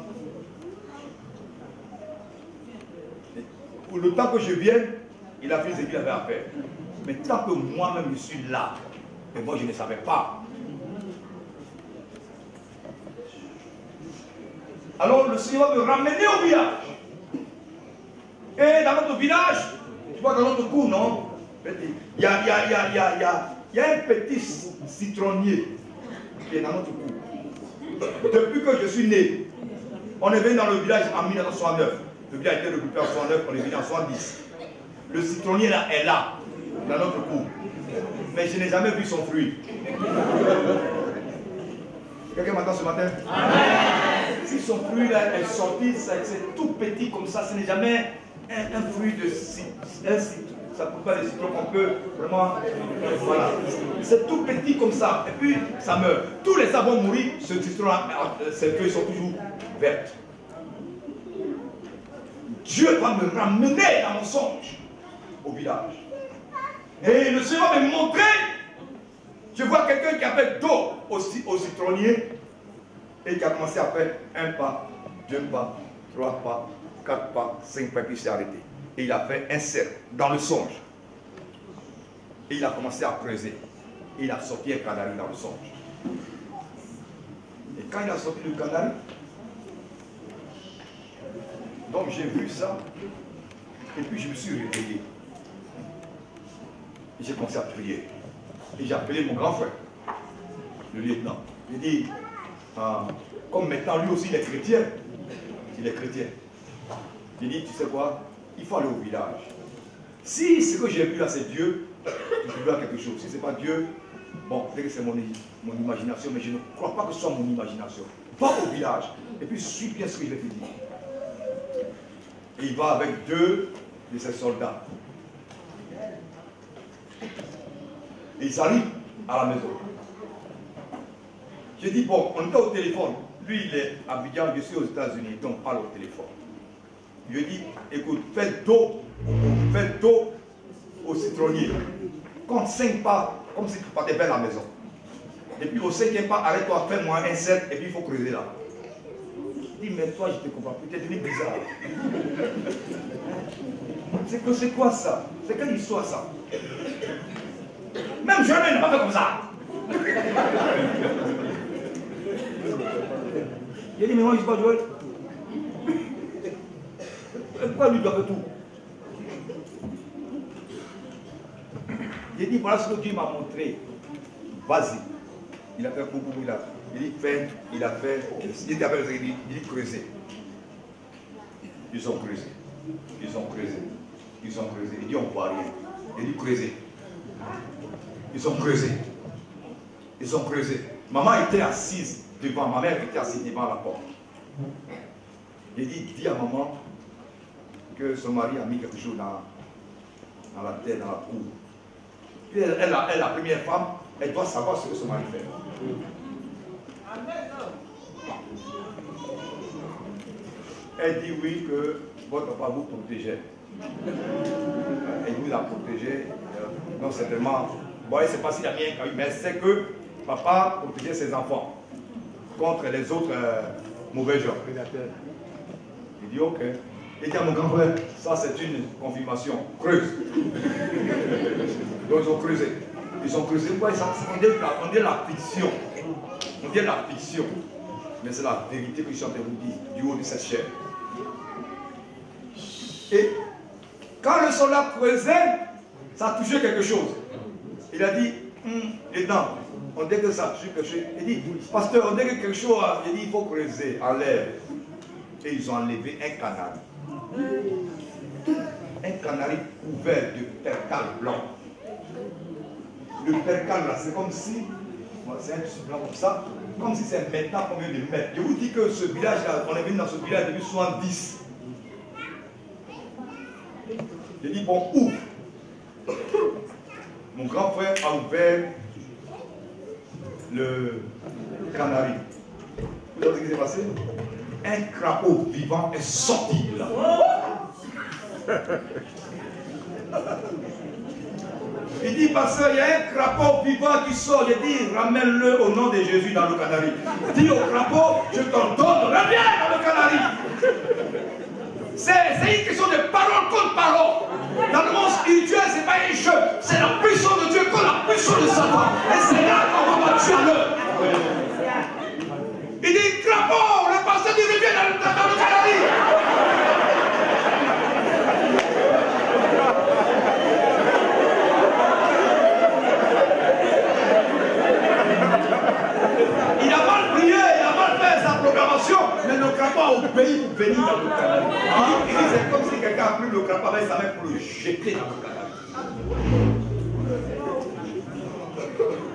Pour le temps que je vienne, il a fait ce qu'il avait à faire. Mais tant que moi-même je suis là, et moi je ne savais pas. Alors le Seigneur va me ramener au village. Et dans notre village, tu vois dans notre cour, non? Il y a un petit citronnier qui est dans notre cour. Depuis que je suis né, on est venu dans le village en 1969. Le village a été regroupé en 69, on est venu en 70. Le citronnier là est là, dans notre cour. Mais je n'ai jamais vu son fruit. Quelqu'un m'entend ce matin? Amen. Si son fruit là est sorti, c'est tout petit comme ça, ce n'est jamais un fruit de citron. Ça ne peut pas des citrons qu'on peut vraiment. Voilà. C'est tout petit comme ça. Et puis ça meurt. Tous les arbres vont mourir, ce citron, ses feuilles sont toujours vertes. Dieu va me ramener dans mon songe au village. Et le Seigneur va me montrer. Je vois quelqu'un qui a fait dos au citronnier et qui a commencé à faire un pas, 2 pas, 3 pas, 4 pas, 5 pas, puis il s'est arrêté. Et il a fait un cercle dans le songe. Et il a commencé à creuser. Et il a sorti un canari dans le songe. Et quand il a sorti le canari, donc j'ai vu ça, et puis je me suis réveillé. Et j'ai commencé à prier. Et j'ai appelé mon grand frère, le lieutenant. J'ai dit, comme maintenant lui aussi il est chrétien, j'ai dit, tu sais quoi, il faut aller au village. Si ce que j'ai vu là c'est Dieu, tu veux quelque chose. Si ce n'est pas Dieu, bon, peut-être que c'est mon imagination, mais je ne crois pas que ce soit mon imagination. Va au village, et puis suis bien ce que je vais te dire. Et il va avec 2 de ses soldats. Et ils arrivent à la maison. J'ai dit, bon, on était au téléphone. Lui, il est à Abidjan, je suis aux États-Unis, donc on parle au téléphone. Je lui ai dit, écoute, fais dos au citronnier. Compte 5 pas, comme si tu partais vers la maison. Et puis au 5e pas, arrête-toi, fais-moi un cercle, et puis il faut creuser là. Je dis, mais toi, je te comprends, peut-être une bizarre. C'est quoi ça? C'est quelle histoire ça? Même jamais, il n'a pas fait comme ça. Il a dit, mais moi, je ne sais pas jouer. Pourquoi lui doit faire tout? J'ai dit, voilà ce que Dieu m'a montré. Vas-y. Il a fait beaucoup, il a dit, fait, il a fait, il dit creuser. Ils ont creusé. Ils ont creusé. Ils ont creusé. Il dit, on ne voit rien. Il dit, creuser. Ils ont creusé. Ils ont creusé. Maman était assise devant, ma mère était assise devant la porte. J'ai dit, dis à maman que son mari a mis quelque chose dans la tête, dans la cour. Puis elle, la première femme, elle doit savoir ce que son mari fait. Elle dit oui que votre papa vous protégeait. Elle vous a protégé. Donc certainement, bon, elle ne sait pas s'il a mis un caillou, mais elle sait que papa protégeait ses enfants contre les autres mauvais gens. Il dit ok. Il dit à mon grand frère, ça c'est une confirmation. Creuse. Donc ils ont creusé. Ils ont creusé. Pourquoi on dit la fiction. On dit la fiction. Mais c'est la vérité que je suis en train de vous dire, du haut de cette chair. Et quand le soldat creusait, ça a touché quelque chose. Il a dit, les dents, on dit que ça a touché quelque chose. Il dit, pasteur, on dit que quelque chose, il dit, il faut creuser, enlève. Et ils ont enlevé un canari. Un canari couvert de percale blanc. Le percale là, c'est comme si, c'est un tissu blanc comme ça, comme si c'est maintenant combien de mètres. Je vous dis que ce village là, on est venu dans ce village depuis 70. J'ai dit, bon, ouvre. Mon grand frère a ouvert le canari. Vous savez ce qui s'est passé? Un crapaud vivant est sorti de là. Il dit, pasteur, il y a un crapaud vivant qui sort. Il dit, ramène-le au nom de Jésus dans le canari. Dis au crapaud, je t'en donne, reviens dans le canari. C'est une question de parole contre parole. Dans le monde spirituel, ce n'est pas un jeu. C'est la puissance de Dieu contre la puissance de Satan. Et c'est là qu'on va battre à l'heure. Il dit, crapaud, le pasteur dit, reviens dans le canari. Il a mal prié, il a mal fait sa programmation, mais le crapaud a obéi pour venir dans le canari. Il dit, c'est comme si quelqu'un a pris le crapaud avec sa main pour le jeter dans le canari.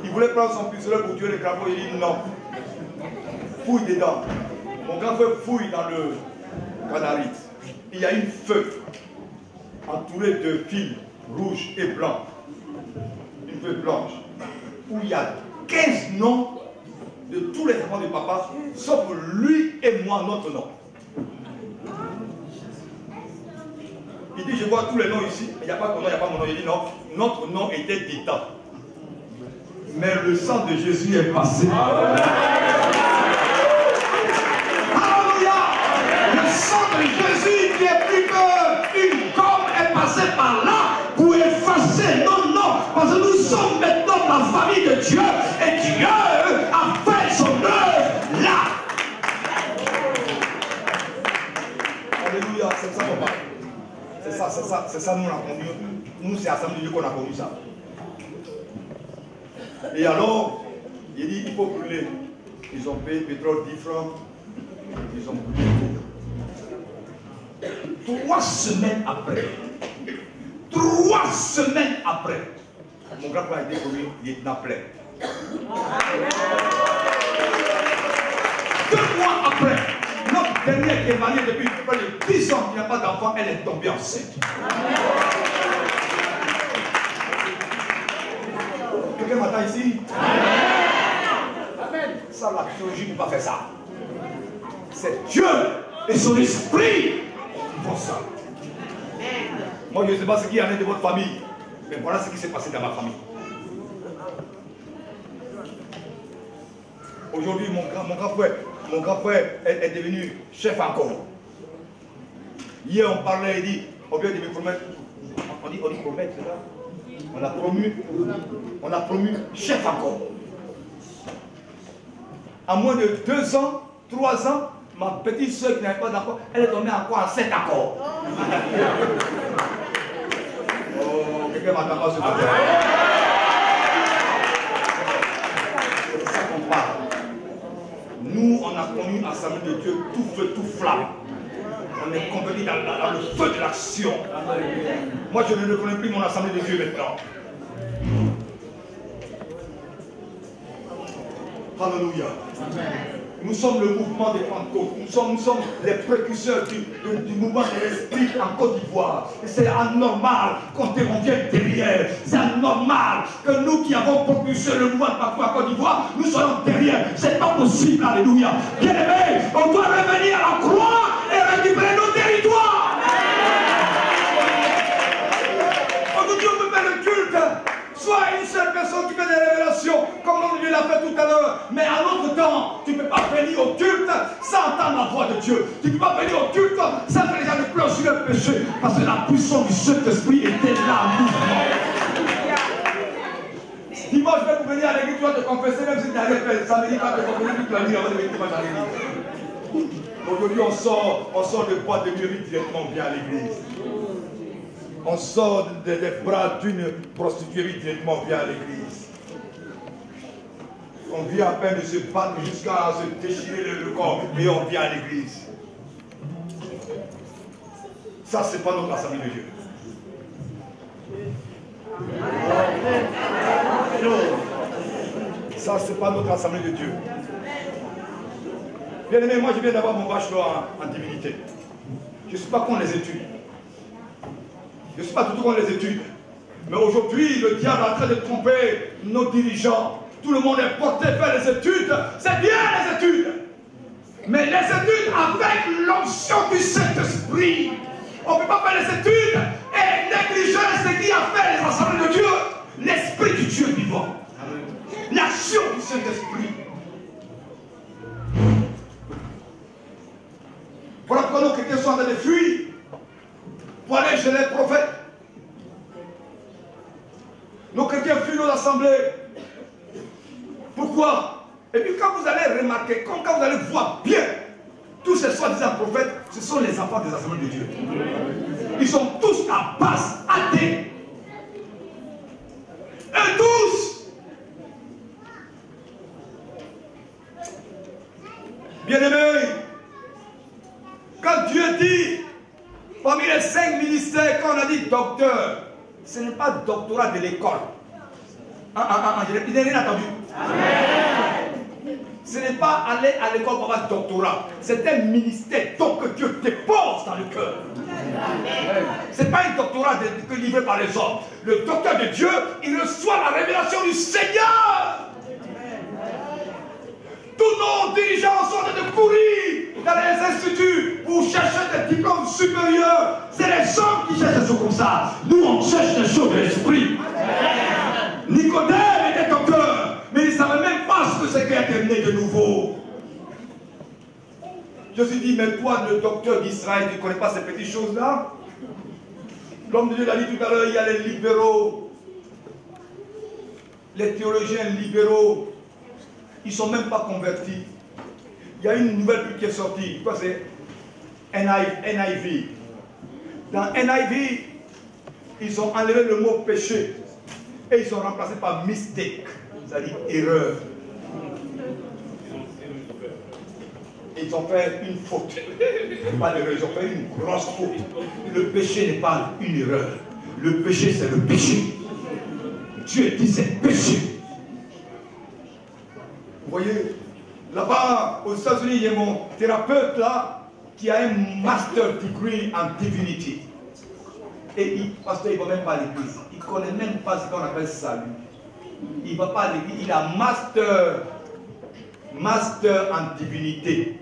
Il voulait prendre son pistolet pour tuer le crapaud, il dit non. Fouille dedans. Mon grand frère fouille dans le canari. Il y a une feuille entourée de fils rouges et blancs. Une feuille blanche. Où il y a 15 noms de tous les enfants de papa, sauf lui et moi, notre nom. Il dit, je vois tous les noms ici. Il n'y a pas ton nom, il n'y a pas mon nom. Il dit, non, notre nom était dedans. Mais le sang de Jésus est passé. Alléluia. Le sang de Jésus qui est plus qu'une gomme est passé par là pour effacer. Non, non. Parce que nous sommes maintenant dans la famille de Dieu. Et Dieu a fait son œuvre là. Alléluia. C'est ça, papa. C'est ça, nous l'avons connu. Nous, c'est à Assemblée de Dieu qu'on a connu ça. Et alors, il dit, il faut brûler. Ils ont payé pétrole 10 francs. Ils ont brûlé. 3 semaines après, mon grand-père a été promu lieutenant plein. 2 mois après, notre dernière qui est mariée depuis près de 10 ans, qui n'a pas d'enfant, elle est tombée enceinte. Quelqu'un m'attend ici? Amen. Ça, la théologie ne peut pas faire ça. C'est Dieu et son esprit qui font ça. Moi, je ne sais pas ce qu'il y en a de votre famille, mais voilà ce qui s'est passé dans ma famille. Aujourd'hui, mon grand frère est devenu chef encore. Hier, on parlait, il dit, on vient de me promettre, on dit promettre, c'est ça? On a promu chef encore. À moins de 2 ans, 3 ans, ma petite soeur qui n'avait pas d'enfant, elle est tombée encore à 7 encore. Oh, quelqu'un m'attend pas ce matin. C'est ça qu'on parle. Nous, on a connu l'Assemblée de Dieu tout feu, tout flamme. On est convenu dans le feu de l'action. Moi, je ne reconnais plus mon Assemblée de Dieu maintenant. Alléluia. Nous sommes le mouvement des Pentecôtes. Nous sommes les précurseurs du mouvement de l'esprit en Côte d'Ivoire. C'est anormal qu'on te revienne derrière. C'est anormal que nous qui avons propulsé le mouvement de Pentecôte en Côte d'Ivoire, nous soyons derrière. C'est pas possible. Alléluia. Bien aimé, on doit revenir à la croix et récupérer nos territoires. Aujourd'hui, on peut faire le culte. Soit une seule personne qui fait des révélations, comme l'homme de Dieu l'a fait tout à l'heure. Mais à l'autre temps, tu ne peux pas venir au culte sans entendre la voix de Dieu. Tu ne peux pas venir au culte sans que les gens ne pleurent sur le péché. Parce que la puissance du Saint-Esprit était là en mouvement. Dimanche, je vais vous venir à l'église, tu vas te confesser, même si tu n'arrives pas samedi, tu vas te confesser toute la nuit avant de venir dimanche à l'église. Aujourd'hui, on sort de boîte de nuit directement, on vient à l'église. On sort des bras d'une prostituée directement, on vient à l'église. On vient à peine de se battre jusqu'à se déchirer le corps, et on vient à l'église. Ça, c'est pas notre assemblée de Dieu. Ça, c'est pas notre assemblée de Dieu. Bien aimé, moi je viens d'avoir mon bachelor en divinité. Je ne suis pas contre les études. Je ne suis pas tout contre les études. Mais aujourd'hui, le diable est en train de tromper nos dirigeants. Tout le monde est porté vers les études. C'est bien les études. Mais les études avec l'onction du Saint-Esprit. On ne peut pas faire les études et négliger ce qui a fait les assemblées de Dieu. L'Esprit du Dieu vivant. L'action du Saint-Esprit. Voilà pourquoi nos chrétiens sont en train de fuir pour aller chez les prophètes. Nos chrétiens fuient nos assemblées. Pourquoi? Et puis quand vous allez remarquer, quand vous allez voir bien, tous ces soi-disant prophètes, ce sont les enfants des assemblées de Dieu. Ils sont tous à base athées. Et tous. Bien-aimés, quand Dieu dit, parmi les 5 ministères, quand on a dit docteur, ce n'est pas doctorat de l'école. Je n'ai rien entendu. Amen. Ce n'est pas aller à l'école pour avoir doctorat. C'est un ministère donc que Dieu dépose dans le cœur. Ce n'est pas un doctorat livré par les hommes. Le docteur de Dieu, il reçoit la révélation du Seigneur. Tous nos dirigeants sont en train de courir dans les instituts, vous cherchez des diplômes supérieurs. C'est les hommes qui cherchent des choses comme ça. Nous, on cherche des choses de l'esprit. Nicodème était docteur, mais il ne savait même pas ce que c'est qu'être né de nouveau. Je me suis dit, mais toi, le docteur d'Israël, tu ne connais pas ces petites choses-là? L'homme de Dieu l'a dit tout à l'heure, il y a les libéraux, les théologiens libéraux, ils ne sont même pas convertis. Il y a une nouvelle Bible qui est sortie, quoi c'est NIV. Dans NIV, ils ont enlevé le mot péché et ils sont remplacés par mistake, c'est-à-dire erreur. Ils ont fait une faute. Pas d'erreur, ils ont fait une grosse faute. Le péché n'est pas une erreur. Le péché, c'est le péché. Dieu dit c'est péché. Vous voyez, là-bas, aux États-Unis, il y a mon thérapeute là qui a un master degree en divinity. Et parce qu'il ne va même pas à l'église. Il ne connaît même pas ce qu'on appelle salut. Il ne va pas à l'église. Il a master en divinité.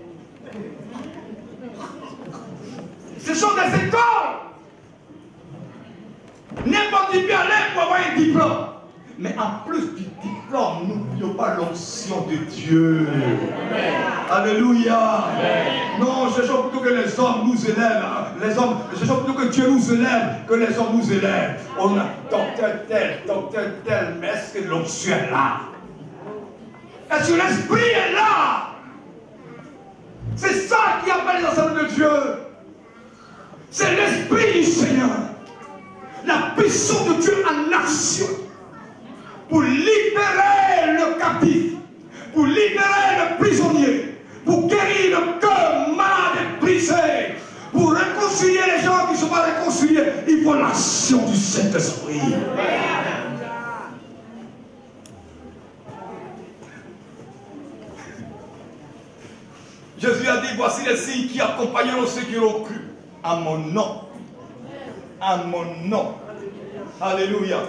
Ce sont des écoles. N'importe qui peut aller pour avoir un diplôme. Mais en plus du diplôme, n'oublions pas l'onction de Dieu. Amen. Alléluia. Amen. Non, cherchons plutôt que les hommes nous élèvent. Les hommes, cherchons plutôt que Dieu nous élève, que les hommes nous élèvent. On a docteur tel, mais est-ce que l'onction est là? Est-ce que l'esprit est là? C'est ça qui appelle les enseignements de Dieu. C'est l'esprit du Seigneur. La puissance de Dieu en action. Pour libérer le captif. Pour libérer le prisonnier. Pour guérir le cœur malade et brisé. Pour réconcilier les gens qui ne sont pas réconciliés. Il faut l'action du Saint-Esprit. Jésus a dit, voici les signes qui accompagneront ceux qui auront cru à mon nom. À mon nom. Alléluia.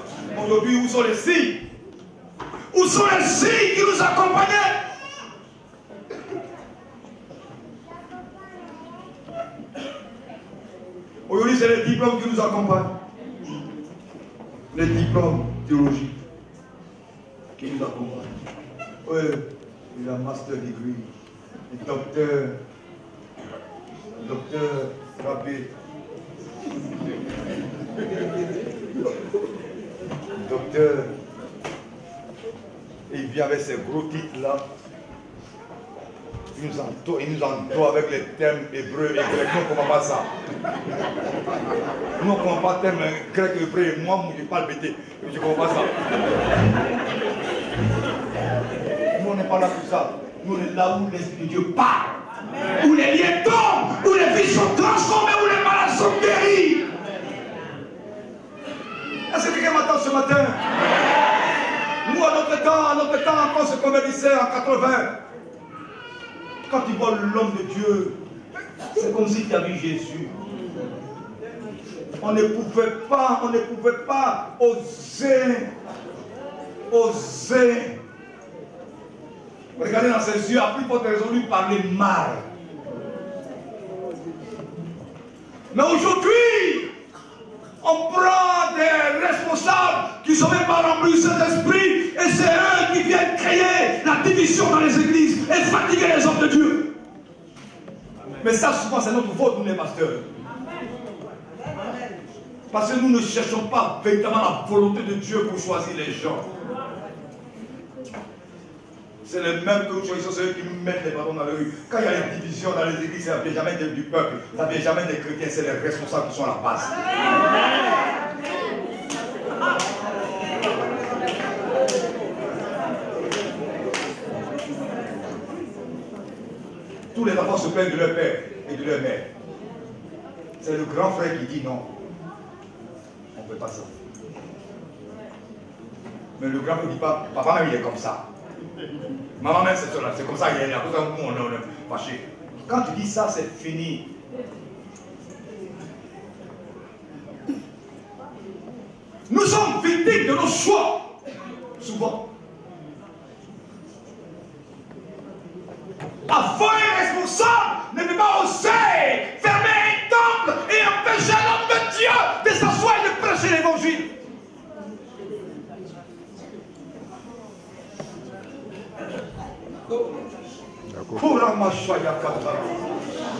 Aujourd'hui, où sont les signes? Où sont les signes qui nous accompagnaient? Aujourd'hui, c'est les diplômes qui nous accompagnent. Les diplômes théologiques qui nous accompagnent. Oui, il a master degree. Docteur rapide. Docteur, il vient avec ces gros titres là. Il nous entoure avec les termes hébreux et grecs. Nous ne comprenons pas ça. Nous ne comprenons pas les termes grecs et hébreux. Moi, je parle bêté. Je ne comprends pas ça. Nous, on n'est pas là pour ça. Nous, on est là où l'Esprit de Dieu parle. Amen. Où les liens tombent, où les vies sont transformées, où les malades sont guéris. Est-ce que quelqu'un m'attend ce matin? Amen. Nous, à notre temps, quand on se convertissait en 80, quand tu vois l'homme de Dieu, c'est comme si tu as vu Jésus. On ne pouvait pas oser. Regardez dans ses yeux, à plus forte raison, lui parler mal. Mais aujourd'hui, on prend des responsables qui ne sont même pas remplis de cet esprit, et c'est eux qui viennent créer la division dans les églises et fatiguer les hommes de Dieu. Amen. Mais ça, souvent, c'est notre faute, nous les pasteurs. Amen. Parce que nous ne cherchons pas véritablement la volonté de Dieu pour choisir les gens. C'est les mêmes que nous choisissons, ceux qui nous mettent les bâtons dans la rue. Quand il y a des divisions dans les églises, ça ne vient jamais du peuple, ça ne vient jamais des chrétiens, c'est les responsables qui sont à la base. Tous les enfants se plaignent de leur père et de leur mère. C'est le grand frère qui dit non. On ne fait pas ça. Mais le grand frère ne dit pas, papa même il est comme ça. Maman même c'est comme ça, il y a tout un coup on est fâché. Quand tu dis ça, c'est fini. Nous sommes victimes de nos choix. Souvent. Avoir un responsable ne empêcher l'homme de Dieu de s'asseoir et de prêcher l'évangile.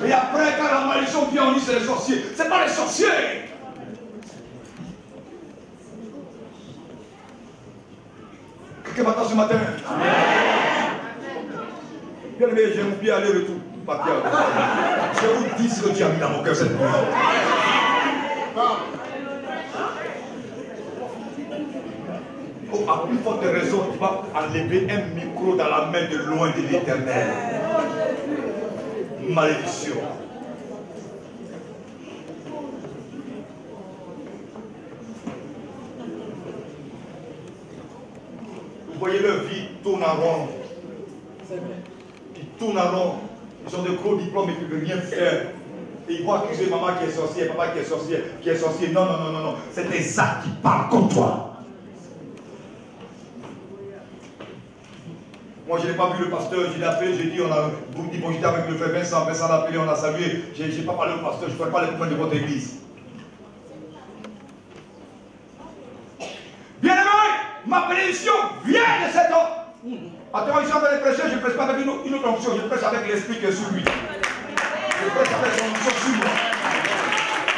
Et après, quand la malédiction vient, on dit c'est les sorciers. Ce n'est pas les sorciers. Quelqu'un m'attend ce matin. Bien aimé, j'ai oublié aller-retour. Je vous dis ce que Dieu a mis dans mon cœur cette nuit. À plus forte raison, tu vas enlever un micro dans la main de loin de l'Éternel. Malédiction. Vous voyez leur vie tourne en rond. Ils tournent en rond. Ils ont de gros diplômes et ils ne peuvent rien faire. Et ils vont accuser maman qui est sorcière, papa qui est sorcier. Non, non, non, non, non. C'est des actes qui parlent contre toi. Moi, je n'ai pas vu le pasteur, je l'ai appelé, j'ai dit, on a dit bonjour avec le frère Vincent, Vincent l'a appelé, on a salué. Je n'ai pas parlé au pasteur, je ne ferai pas les problèmes de votre église. Bien-aimé, ma bénédiction vient de cet homme. Attends, ici, on va les prêcher, je ne prêche pas avec une autre onction, je prêche avec l'esprit qui est sur lui. Je prêche avec son onction sur moi.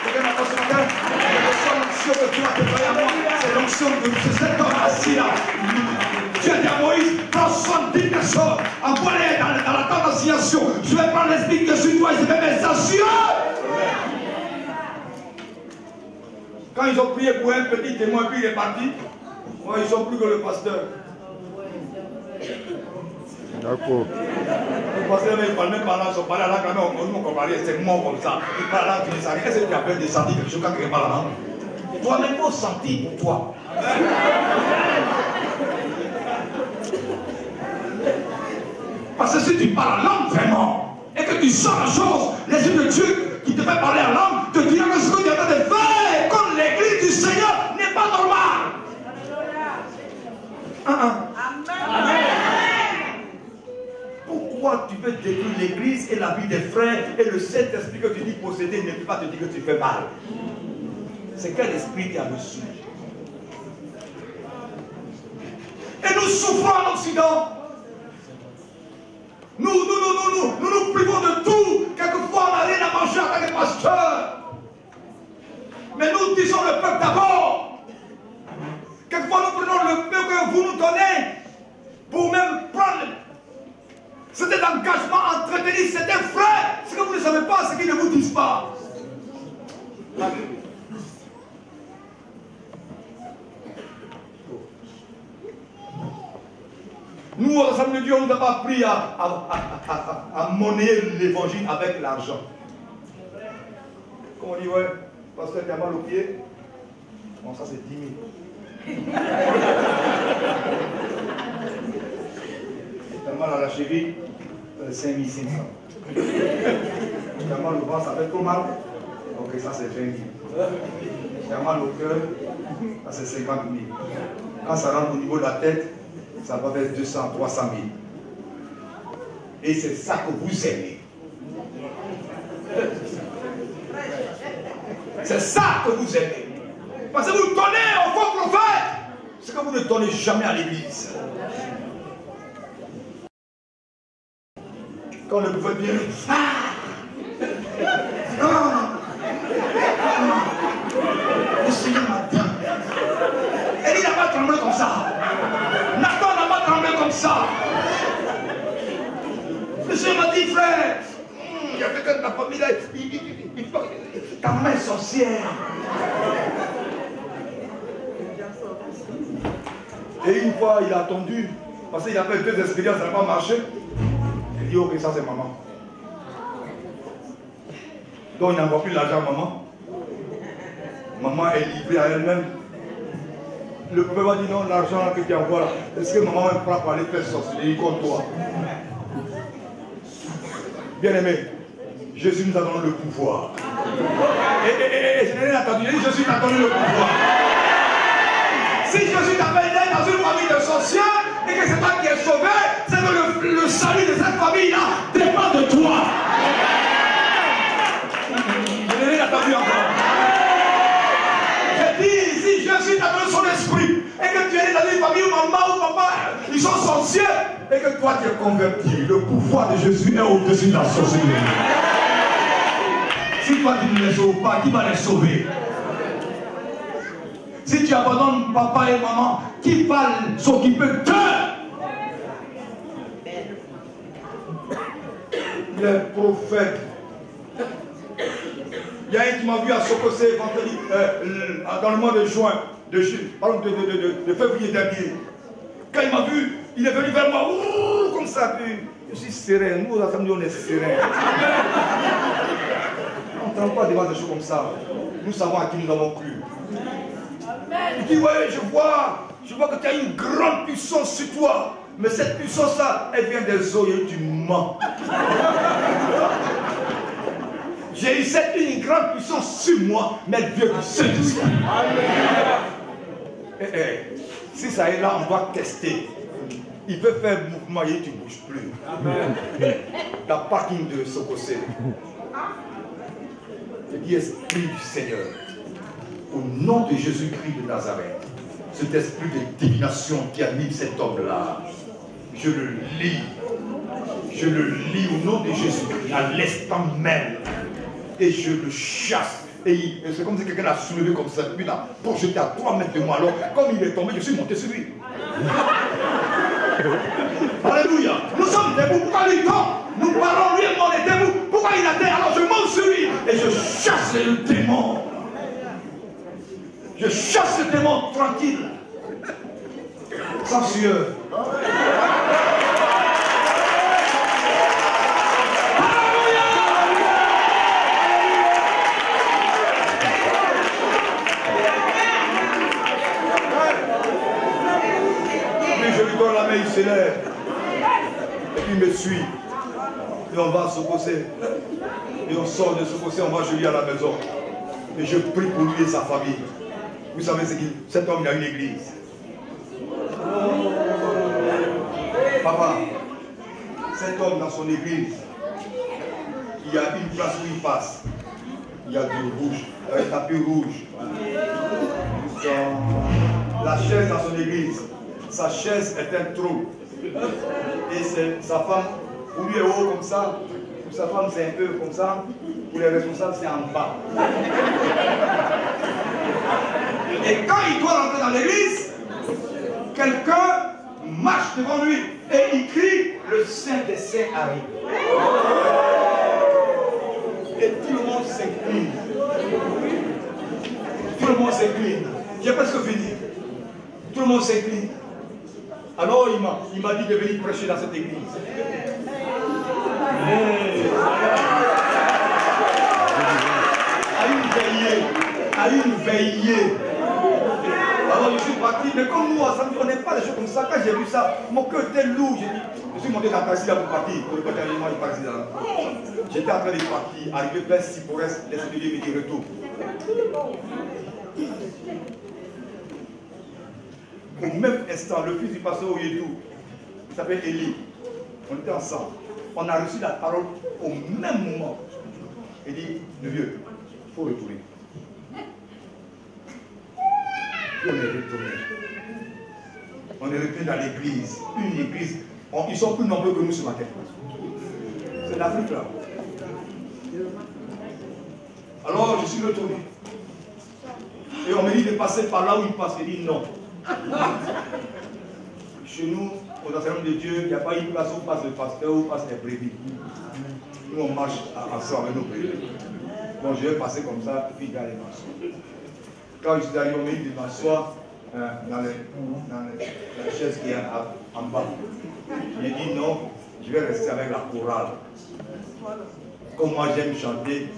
Quelqu'un m'attend ce matin? C'est l'onction que tu as déployée à moi. C'est l'onction de cet homme assis là. Dieu dit à Moïse, prends 70 personnes, envoie-les dans la tente d'assignation. Je vais prendre l'esprit que sur toi et je vais mes assurer. Quand ils ont prié pour un petit témoin, puis il est parti, moi, ils sont plus que le pasteur. D'accord. Le pasteur, il ne parle même pas là, ils sont parlé à la grand-mère, on parlait, c'est mort comme ça. Il parle là, tu ne sais rien. Est-ce que tu appelles des sentis quelque chose quand il parle là? Toi-même, il faut sentir pour toi. Parce que si tu parles en langue vraiment, et que tu sens la chose, les yeux de Dieu qui te fait parler en langue, te diront que ce que tu es en train de faire comme l'église du Seigneur n'est pas normal. Amen. Pourquoi tu veux détruire l'église et la vie des frères et le Saint-Esprit que tu dis posséder ne peut pas te dire que tu fais mal? C'est quel esprit qui a reçu? Et nous souffrons en Occident. Nous privons de tout. Quelquefois, on n'a rien à manger avec les pasteurs. Mais nous disons le peuple d'abord. Quelquefois, nous prenons le peu que vous nous donnez pour même prendre cet engagement à entretenir certains frères. Ce que vous ne savez pas, ce qu'ils ne vous disent pas. Nous, au Assemblée de Dieu, on nous a pas appris à monnayer l'évangile avec l'argent. Comme on dit, ouais, pasteur, tu as mal au pied. Bon, ça c'est 10 000. Tu as mal à la cheville, 5 500. Tu as mal au ventre, ça fait trop mal. Ok, ça c'est 20 000. Tu as mal au cœur, ça c'est 50 000. Quand ça rentre au niveau de la tête, ça va vers 200, 300 000. Et c'est ça que vous aimez. C'est ça que vous aimez. Parce que vous donnez au faux prophète ce que vous ne donnez jamais à l'église. Quand le prophète vient, le Seigneur m'a dit. Et il n'a pas tremblé comme ça. Nathan n'a pas tremblé comme ça. Le Seigneur m'a dit, frère, il y a quelqu'un de la famille là, ta main est sorcière. Et une fois, il a attendu, parce qu'il a fait 2 expériences, ça n'a pas marché. Il dit, ok, ça c'est maman. Donc il n'envoie plus l'argent à maman. Maman est livrée à elle-même. Le prophète va dire, non, l'argent que tu envoies là, est-ce que maman est prête pour aller faire sorcellerie contre toi? Bien aimé, Jésus nous a donné le pouvoir. Et je n'ai rien entendu, Jésus t'a donné le pouvoir. Si Jésus t'avait né dans une famille de sorciers et que c'est toi qui es sauvé, c'est que le salut de cette famille-là dépend de toi. Je n'ai rien entendu encore. esprit, et que tu es dans une famille où maman ou papa, ils sont sorciers, et que toi tu es converti, le pouvoir de Jésus est au-dessus de la sorcellerie. Si toi tu ne les sauves pas, qui va les sauver? Si tu abandonnes papa et maman, qui va s'occuper d'eux? Les prophètes. Il y a un qui m'a vu à Sokosé vendredi, dans le mois de juin, de février dernier. Quand il m'a vu, il est venu vers moi, comme ça, puis je suis serein. Nous, la famille, on est serein. On ne tremble pas devant des choses comme ça. Nous savons à qui nous avons cru. Il dit, ouais, je vois que tu as une grande puissance sur toi. Mais cette puissance-là, elle vient des eaux et tu mens. J'ai eu une grande puissance sur moi, mais elle vient du Saint-Esprit. Si ça est là, on doit tester. Il peut faire mouvement et tu ne bouges plus. La parking de Sokosé. Je dis, Esprit du Seigneur, au nom de Jésus-Christ de Nazareth, cet esprit de divination qui anime cet homme-là, je le lis au nom de Jésus-Christ à l'instant même et je le chasse. Et c'est comme si quelqu'un l'a soulevé comme ça, puis là, pour jeter à 3 mètres de moi. Alors, comme il est tombé, je suis monté sur lui. Alléluia. Nous sommes debout. Pourquoi lui tombe? Nous parlons, lui et moi, on est debout. Pourquoi il a terre? Alors je monte sur lui et je chasse le démon. Je chasse le démon tranquille. Sans sueur. Je lui donne la main, il s'élève. Et puis il me suit. Et on va à Sokosé. Et on sort de Sokosé, on va chez lui à la maison. Et je prie pour lui et sa famille. Vous savez ce qu'il... Cet homme, il a une église. Papa, cet homme dans son église, il y a une place où il passe. Il y a du rouge, un tapis rouge. La chaise dans son église. Sa chaise est un trou. Et sa femme, pour lui est haut comme ça. Pour sa femme, c'est un peu comme ça. Pour les responsables, c'est en bas. Et quand il doit rentrer dans l'église, quelqu'un marche devant lui et il crie, le Saint des Saints arrive. Et tout le monde s'incline. Tout le monde s'incline. J'ai presque fini. Tout le monde s'incline. Alors il m'a dit de venir prêcher dans cette église. À une veillée. Alors je suis parti, mais comme nous, on n'est pas des choses comme ça. Quand j'ai vu ça, mon cœur était lourd. Je suis monté dans le taxi là pour partir. J'étais en train de partir, arrivé vers Siporès, l'esprit me dit retour. Au même instant, le fils du pasteur Oyedou, il s'appelle Élie, on était ensemble. On a reçu la parole au même moment. Il dit, le vieux, il faut retourner. Puis on est retourné. On est retourné dans l'église. Une église. Ils sont plus nombreux que nous ce matin. C'est l'Afrique là. Alors je suis retourné. Et on me dit de passer par là où il passe. Il dit non. Chez nous, aux enseignements de Dieu, il n'y a pas une place où passe le pasteur ou passe les brebis. Nous, on marche ensemble avec nos brebis. Donc, je vais passer comme ça, puis il va aller m'asseoir. Quand je suis arrivé, on m'a dit de m'asseoir dans la chaise qui est en bas. J'ai dit non, je vais rester avec la chorale. Comme moi, j'aime chanter,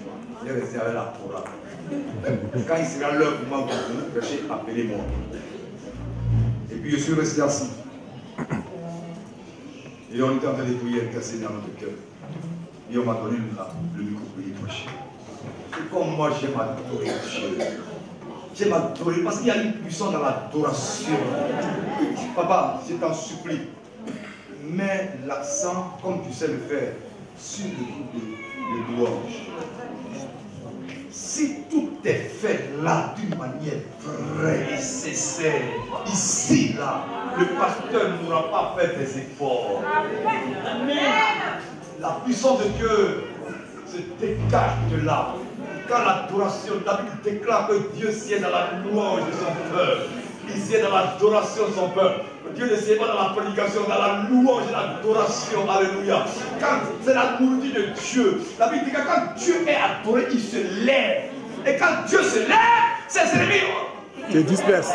je vais rester avec la chorale. Quand il sera l'heure pour moi de vous prêcher, appelez-moi. Et puis je suis resté assis. Et on était en train de prier, casser dans notre cœur. Et on m'a donné le micro pour y prêcher. Et comme moi j'aime adorer Dieu. J'aime adorer parce qu'il y a une puissance dans l'adoration. Papa, je t'en supplie. Mets l'accent, comme tu sais le faire, sur le groupe de louange. Si toute est fait là d'une manière vraie et sincère. Ici, là, le pasteur ne n'aura pas fait des efforts. La puissance de Dieu se dégage de là. Quand l'adoration, la Bible déclare que Dieu sied dans la louange de son peuple. Il sied dans l'adoration de son peuple. Dieu ne sied pas dans la prédication, dans la louange et l'adoration. Alléluia. Quand c'est la nourriture de Dieu, la Bible dit que quand Dieu est adoré, il se lève. Et quand Dieu se lève, ses ennemis te disperse.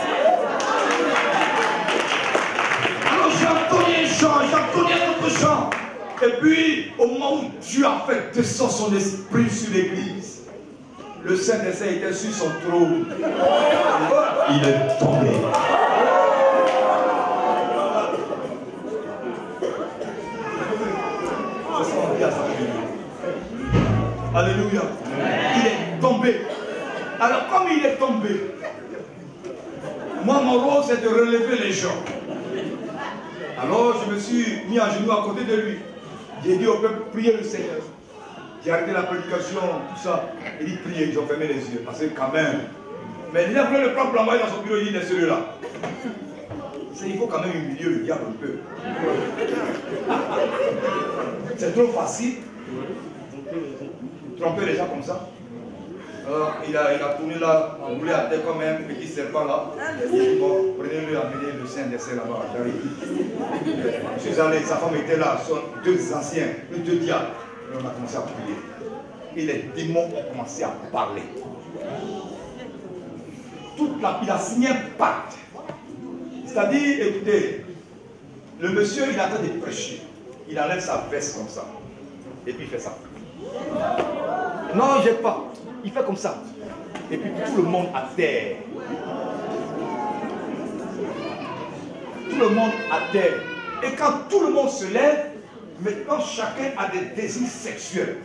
Alors j'ai entendu un chant, j'ai entendu un autre chant. Et puis, au moment où Dieu a fait descendre son esprit sur l'église, le Saint-Esprit était sur son trône. Il est tombé. Alléluia. Il est tombé. Alors comme il est tombé, moi mon rôle c'est de relever les gens. Alors je me suis mis à genoux à côté de lui. J'ai dit au peuple, priez le Seigneur. J'ai arrêté la prédication, tout ça. Il dit priez, ils ont fermé les yeux. Parce que quand même. Mais il a voulu le prendre pour l'envoyer dans son bureau, il dit laissez-le là. Il faut quand même humilier le diable un peu. C'est trop facile. Tromper les gens comme ça. Alors, il a tourné là, on voulait à terre comme un petit serpent là. Il dit bon, prenez-le, amenez le Saint-Esprit là-bas, j'arrive. Je suis allé, sa femme était là, sont deux anciens, deux diables. Et on a commencé à prier. Et les démons ont commencé à parler. Il a signé un pacte. C'est-à-dire, écoutez, le monsieur il est en train de prêcher. Il enlève sa veste comme ça. Et puis il fait ça. Non, il ne jette pas. Il fait comme ça. Et puis tout le monde à terre. Tout le monde à terre. Et quand tout le monde se lève, maintenant chacun a des désirs sexuels.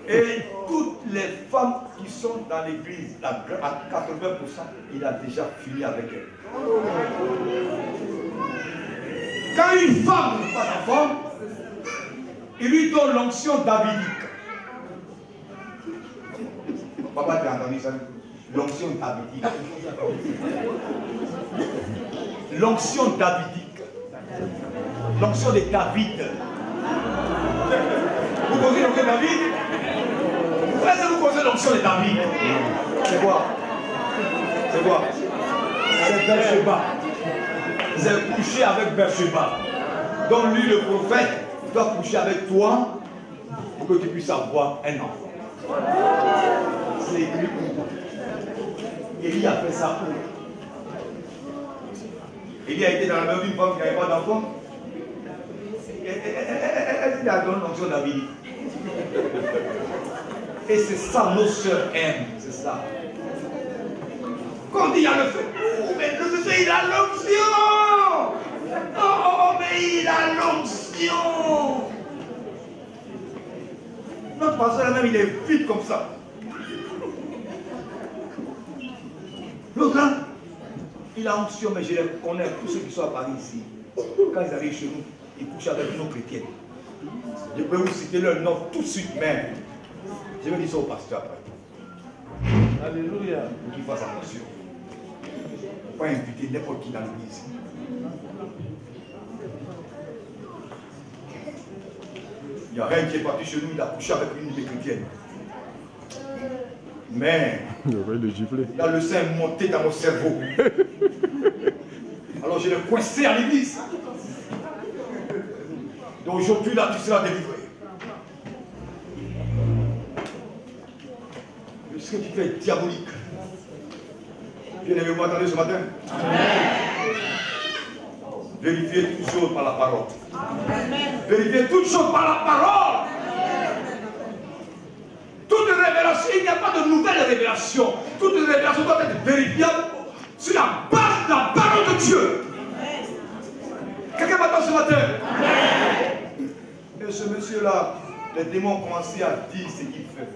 Et toutes les femmes qui sont dans l'église, à 80%, il a déjà fini avec elles. Quand une femme n'a pas d'enfant, il lui donne l'onction davidique. Papa, tu as entendu ça? L'onction davidique. L'onction davidique. L'onction de David. Vous connaissez l'onction de David? Est-ce que vous connaissez l'onction de David? C'est quoi? C'est quoi? C'est Bersheba. Vous avez couché avec Bersheba. Donc lui, le prophète, doit coucher avec toi pour que tu puisses avoir un enfant. C'est écrit où? Élie a fait ça où? Élie a été dans la main d'une femme qui n'avait pas d'enfant. Elle lui a donné l'onction David. Et c'est ça nos sœurs aiment, c'est ça. Quand on dit il y a le feu, mais le feu il a l'onction. Oh, mais il a l'onction. Notre pasteur même, il est vite comme ça. L'autre là, il a l'onction, mais je les connais, tous ceux qui sont à Paris ici. Quand ils arrivent chez nous, ils couchent avec nos chrétiennes. Je peux vous citer leur nom tout de suite même. Je vais dire ça au pasteur après. Alléluia. Pour qu'il fasse attention. Il ne faut pas inviter n'importe qui dans l'église. Il y a rien qui est parti chez nous, il a couché avec une des chrétiennes. Mais il y a le sein monté dans mon cerveau. Alors je l'ai coincé à l'église. Donc aujourd'hui là tu seras délivré. Ce que tu fais est diabolique. Bien-aimé, vous m'entendez ce matin? Vérifiez toutes choses par la parole. Vérifiez toutes choses par la parole. Toute révélation, il n'y a pas de nouvelle révélation. Toute révélation doit être vérifiable sur la base de la parole de Dieu. Quelqu'un m'attend ce matin? Et ce monsieur-là, les démons ont commencé à dire ce qu'il fait.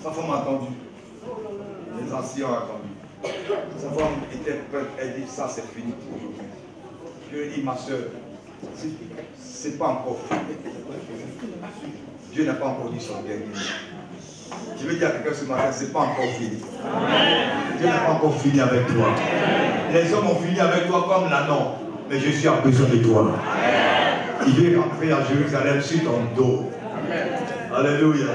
Sa femme a attendu. Les anciens ont attendu. Sa femme était prête. Elle dit ça c'est fini pour aujourd'hui. Je lui ai dit ma soeur, c'est pas encore fini. Dieu n'a pas encore dit son dernier mot. Je veux dire à quelqu'un ce matin, c'est pas encore fini. Dieu n'a pas encore fini avec toi. Les hommes ont fini avec toi comme l'Anon. Mais je suis en besoin de toi. Il veut rentrer à Jérusalem sur ton dos. Alléluia.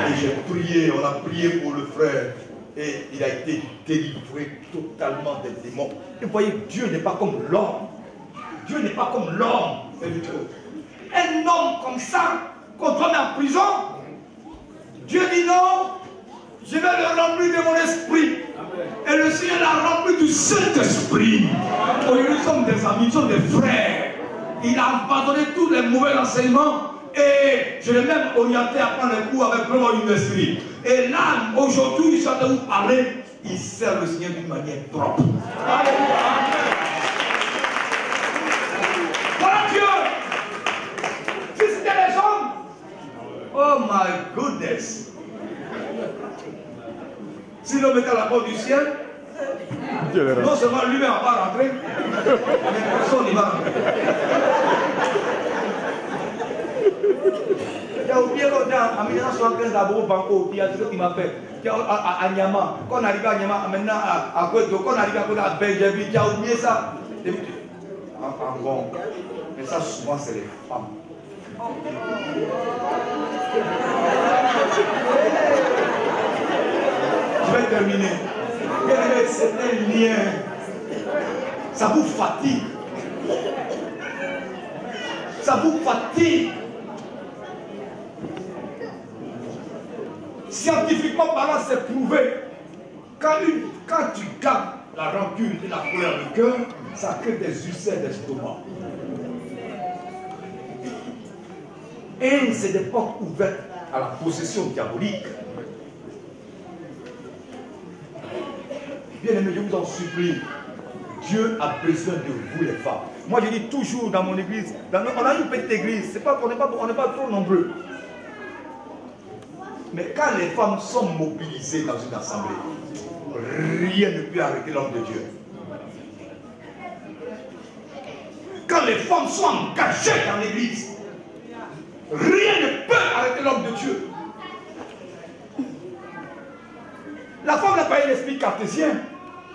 Et j'ai prié, on a prié pour le frère. Et il a été délivré totalement des démons. Et vous voyez, Dieu n'est pas comme l'homme. Dieu n'est pas comme l'homme. Un homme comme ça, qu'on doit mettre en prison, Dieu dit non, je vais le remplir de mon esprit. Et le Seigneur l'a rempli du Saint-Esprit. Aujourd'hui, nous sommes des amis, nous sommes des frères. Il a abandonné tous les mauvais enseignements. Et je l'ai même orienté à prendre les cours avec vraiment une esprit. Et là, aujourd'hui, je suis en train de vous parler. Il sert le Seigneur d'une manière propre. Voilà Dieu. Si c'était les hommes, oh my goodness. Si l'homme était à la porte du ciel, non seulement lui-même va rentrer, mais personne n'y va rentrer. Il y a oublié en 1975 à Banco, il y a ce qu'il m'a fait. À Nyama, quand on arrive à Nyama, maintenant à Kweto, quand on arrive à Kweto, à Benjamin, il y a oublié ça. En bon. Mais ça, souvent, c'est les femmes. Je vais terminer. C'est un lien. Ça vous fatigue. Ça vous fatigue. Scientifiquement parlant, c'est prouvé. Quand tu gardes la rancune et la colère du cœur, ça crée des ulcères d'estomac. Et c'est des portes ouvertes à la possession diabolique. Bien aimé, je vous en supplie. Dieu a besoin de vous les femmes. Moi je dis toujours dans mon église, on a une petite église, on n'est pas trop nombreux. Mais quand les femmes sont mobilisées dans une assemblée, rien ne peut arrêter l'homme de Dieu. Quand les femmes sont engagées dans l'église, rien ne peut arrêter l'homme de Dieu. La femme n'a pas un esprit cartésien.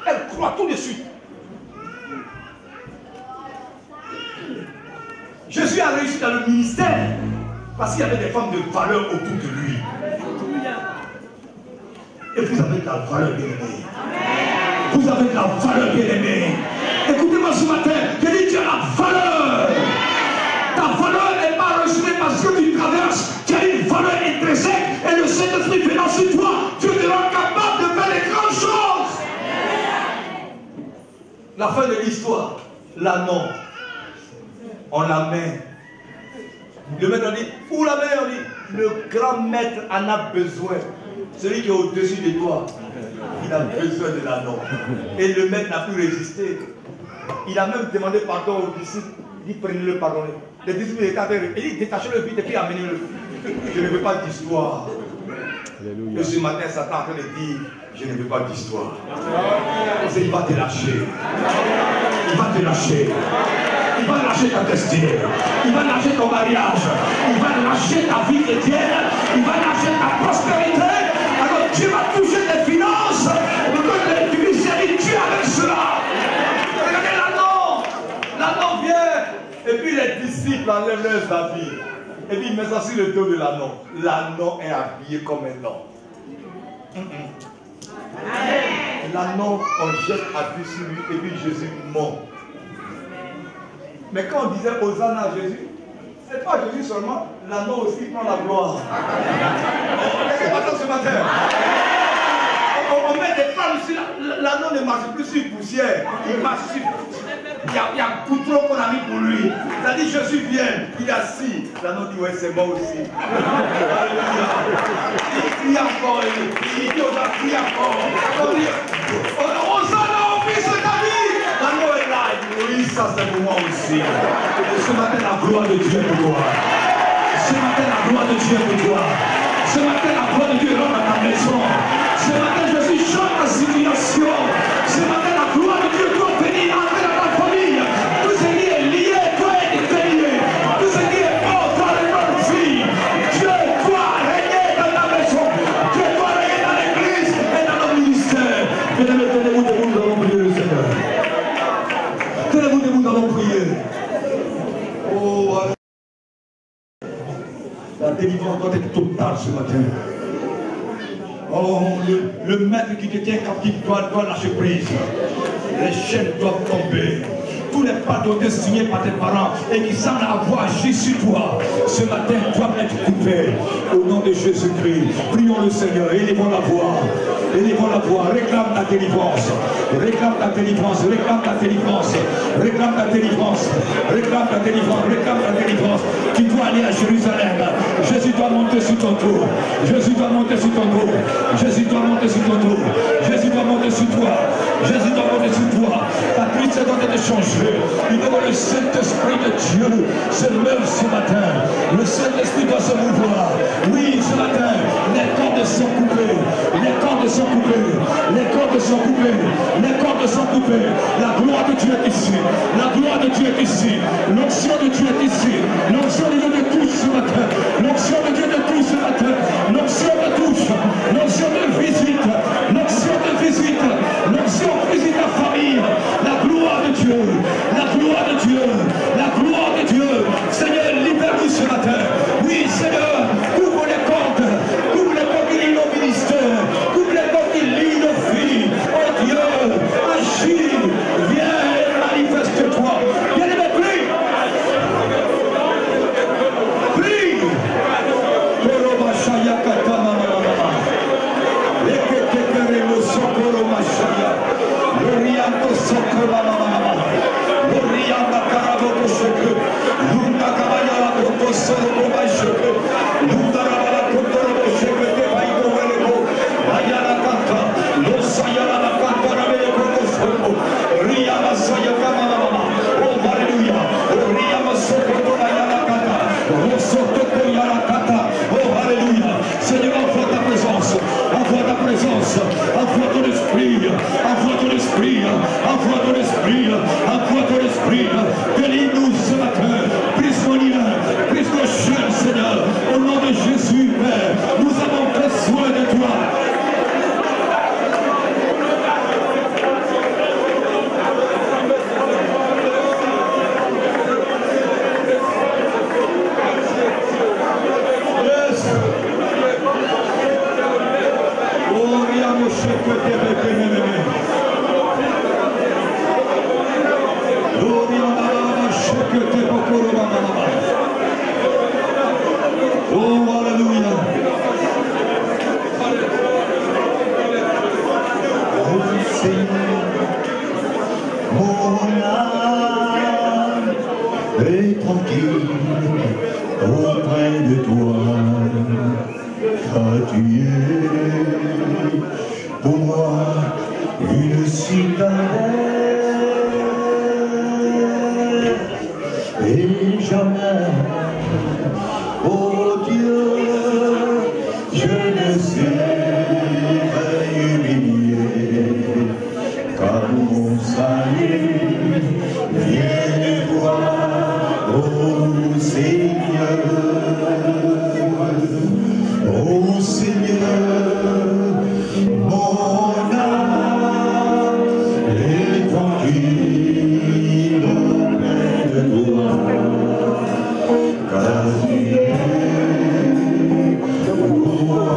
Elle croit tout de suite. Jésus a réussi dans le ministère parce qu'il y avait des femmes de valeur autour de lui. Et vous avez de la valeur, bien-aimée. Vous avez de la valeur, bien-aimée. Écoutez-moi ce matin, je dis tu as la valeur. Ta valeur n'est pas rejetée parce que tu traverses. Tu as une valeur intrinsèque et le Saint-Esprit venant sur toi, tu seras capable de faire les grandes choses. La fin de l'histoire, l'Anon, on la met. Le maître dit, où la met? On dit, le grand maître en a besoin. Celui qui est au-dessus de toi, il a besoin de l'Anon. Et le maître n'a plus résisté. Il a même demandé pardon aux disciples. Il dit, prenez-le, pardonnez. Les disciples étaient en train de... Il dit, détachez-le vite et puis amenez-le. Je ne veux pas d'histoire. Et ce matin, Satan est en train de dire, je ne veux pas d'histoire. Il va te lâcher. Il va te lâcher. Il va lâcher ta destinée. Il va lâcher ton mariage. Il va lâcher ta vie chrétienne. Il va lâcher ta prospérité. Alors Dieu va toucher tes finances. Tu lui servir Dieu avec cela. Regardez l'Anon. L'Anon vient. Et puis les disciples enlèvent leurs habits. Et puis il met ça sur le dos de l'Anon. L'Anon est habillé comme un homme. L'Anon, on jette habit sur lui et puis Jésus monte. Mais quand on disait Hosanna à Jésus, c'est pas Jésus seulement, l'Anon aussi prend la gloire. Qu'est-ce qui passe ce matin? On met des palmes sur l'Anon ne marche plus sur poussière, il marche sur. Il y a un goudron qu'on a mis pour lui. Il a dit Jésus vient, il est assis. L'Anon dit ouais c'est moi aussi. Il crie encore, il dit aux gens, crie encore. Hosanna au fils de David. L'Anon est là, il dit oui ça c'est pour moi aussi. Et ce matin la gloire de Dieu est pour toi. Ce matin la gloire de Dieu est pour toi. Ce matin la gloire de Dieu est dans ta maison. Ce matin Jésus change ta situation. Ce matin la gloire de Dieu doit venir entrer dans ta famille. Tout ce qui est lié doit être béni. La délivrance doit être totale ce matin. Oh, le maître qui te tient captif doit lâcher prise. Les chaînes doivent tomber. Tous les pardons signés par tes parents et qui semblent avoir agi sur toi, ce matin doivent être coupés. Au nom de Jésus-Christ, prions le Seigneur, élevons la voix. Élevons la voix, réclame ta délivrance. Réclame ta délivrance, réclame ta délivrance. Réclame ta délivrance. Réclame ta délivrance, réclame ta délivrance. Tu dois aller à Jérusalem. Jésus doit monter sur ton tour. Jésus doit monter sur ton tour. Jésus doit monter sur ton tour. Jésus doit monter sur toi. Jésus doit monter sur toi. Ta tristesse doit être changée. Il faut que le Saint-Esprit de Dieu se lève ce matin. Le Saint-Esprit doit se mouvoir. Oui, ce matin, les cordes sont coupées. Les cordes sont coupées. Les cordes sont coupées. Les cordes sont coupées. La gloire de Dieu est ici. La gloire de Dieu est ici. L'onction de Dieu est ici. L'onction de Dieu te touche ce matin. L'onction de Dieu te touche ce matin. L'onction te touche. L'onction te visite. L'onction te visite. L'onction visite ta famille. La gloire de Dieu. La gloire de Dieu. La gloire de Dieu. Seigneur, libère-nous ce matin. Oui, Seigneur, ouvre les cordes. Ouvre les cordes qui lient nos ministères. Ouvre les cordes qui lient nos filles. Oh Dieu, agis. Viens et manifeste-toi. Viens et prie. Prie. Seigneur, envoie ta présence, envoie ta présence, envoie ton esprit, envoie ton esprit, envoie ton esprit, envoie ton esprit, délivre-nous ce matin, brise nos chaînes, Seigneur, au nom de Jésus, Père, nous avons besoin de toi. Oh, alléluia. Oh Seigneur, mon âme est tranquille auprès de toi, car tu es pour moi une citadelle, et jamais, oh Dieu, je ne serai humilié, car mon salut vient de toi, oh Seigneur. Oh Seigneur, mon âme est tranquille auprès de toi, car tu es pour moi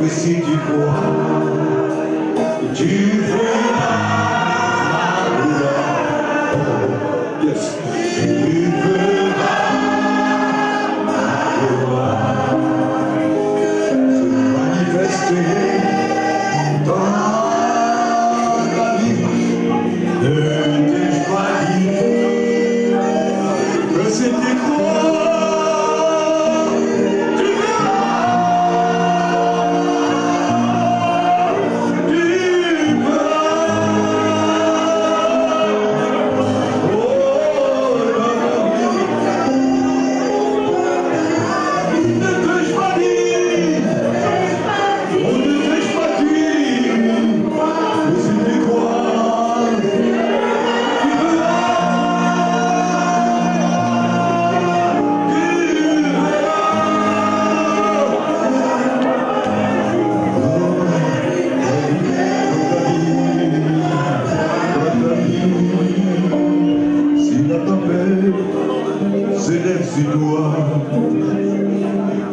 que si tu crois, tu verras ma gloire. Yes. Tu verras ma gloire se manifester dans la vie. Ne t'ai-je pas dit que si tu crois,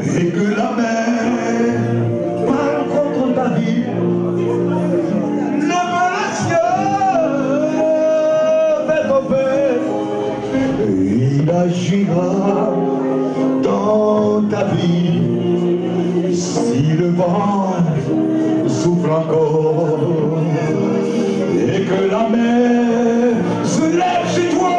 et que la mer parle contre ta vie, lève les cieux vers ton Père, et il agira dans ta vie. Si le vent souffle encore et que la mer se lève sur toi,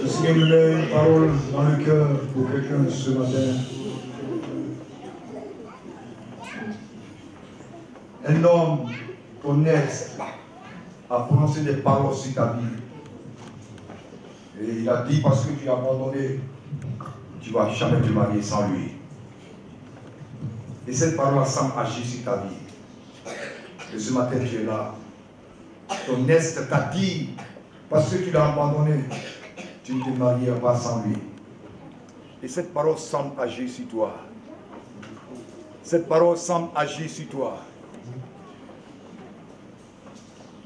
Le Seigneur nous met une parole dans le cœur pour quelqu'un ce matin. Un homme honnête a prononcé des paroles sur ta vie. Et il a dit, parce que tu as abandonné, tu ne vas jamais te marier sans lui. Et cette parole semble agir sur ta vie. Et ce matin, tu es là. Ton est t'a dit, parce que tu l'as abandonné, tu ne te marieras pas sans lui. Et cette parole semble agir sur toi. Cette parole semble agir sur toi.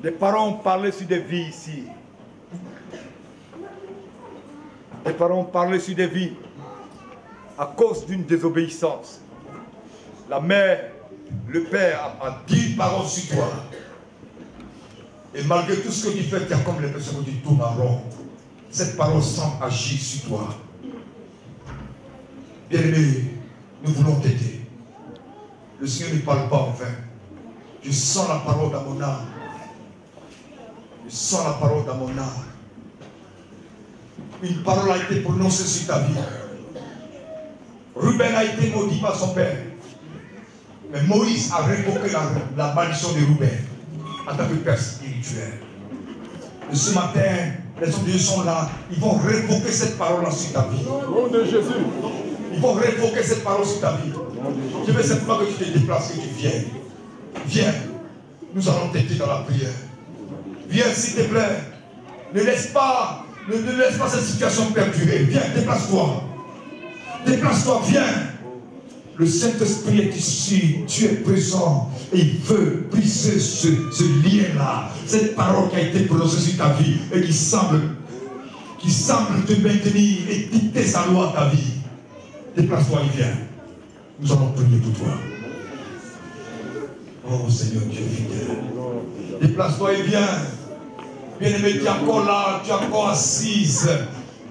Les parents ont parlé sur des vies ici. Les parents ont parlé sur des vies à cause d'une désobéissance. La mère, le père a dit parole sur toi. Et malgré tout ce que tu fais, tu as comme l'impression que tu tournes en rond. Cette parole semble agir sur toi. Bien-aimé, nous voulons t'aider. Le Seigneur ne parle pas en vain. Je sens la parole dans mon âme. Je sens la parole dans mon âme. Une parole a été prononcée sur ta vie. Ruben a été maudit par son père. Mais Moïse a révoqué la malédiction de Ruben en tant que père spirituel. Et ce matin, les hommes de Dieu sont là. Ils vont révoquer cette parole sur ta vie. Au nom de Jésus. Ils vont révoquer cette parole sur ta vie. Je veux simplement que tu te déplaces, que tu viennes. Viens. Nous allons t'aider dans la prière. Viens s'il te plaît. Ne laisse pas cette situation perdurer. Viens, déplace-toi. Déplace-toi, viens. Le Saint-Esprit est ici, tu es présent et il veut briser ce lien-là, cette parole qui a été prononcée sur ta vie et qui semble te maintenir et dicter sa loi à ta vie. Déplace-toi et viens. Nous allons prier pour toi. Oh Seigneur, Dieu fidèle. Déplace-toi et viens. Bien-aimé, tu es encore là, tu es encore assise.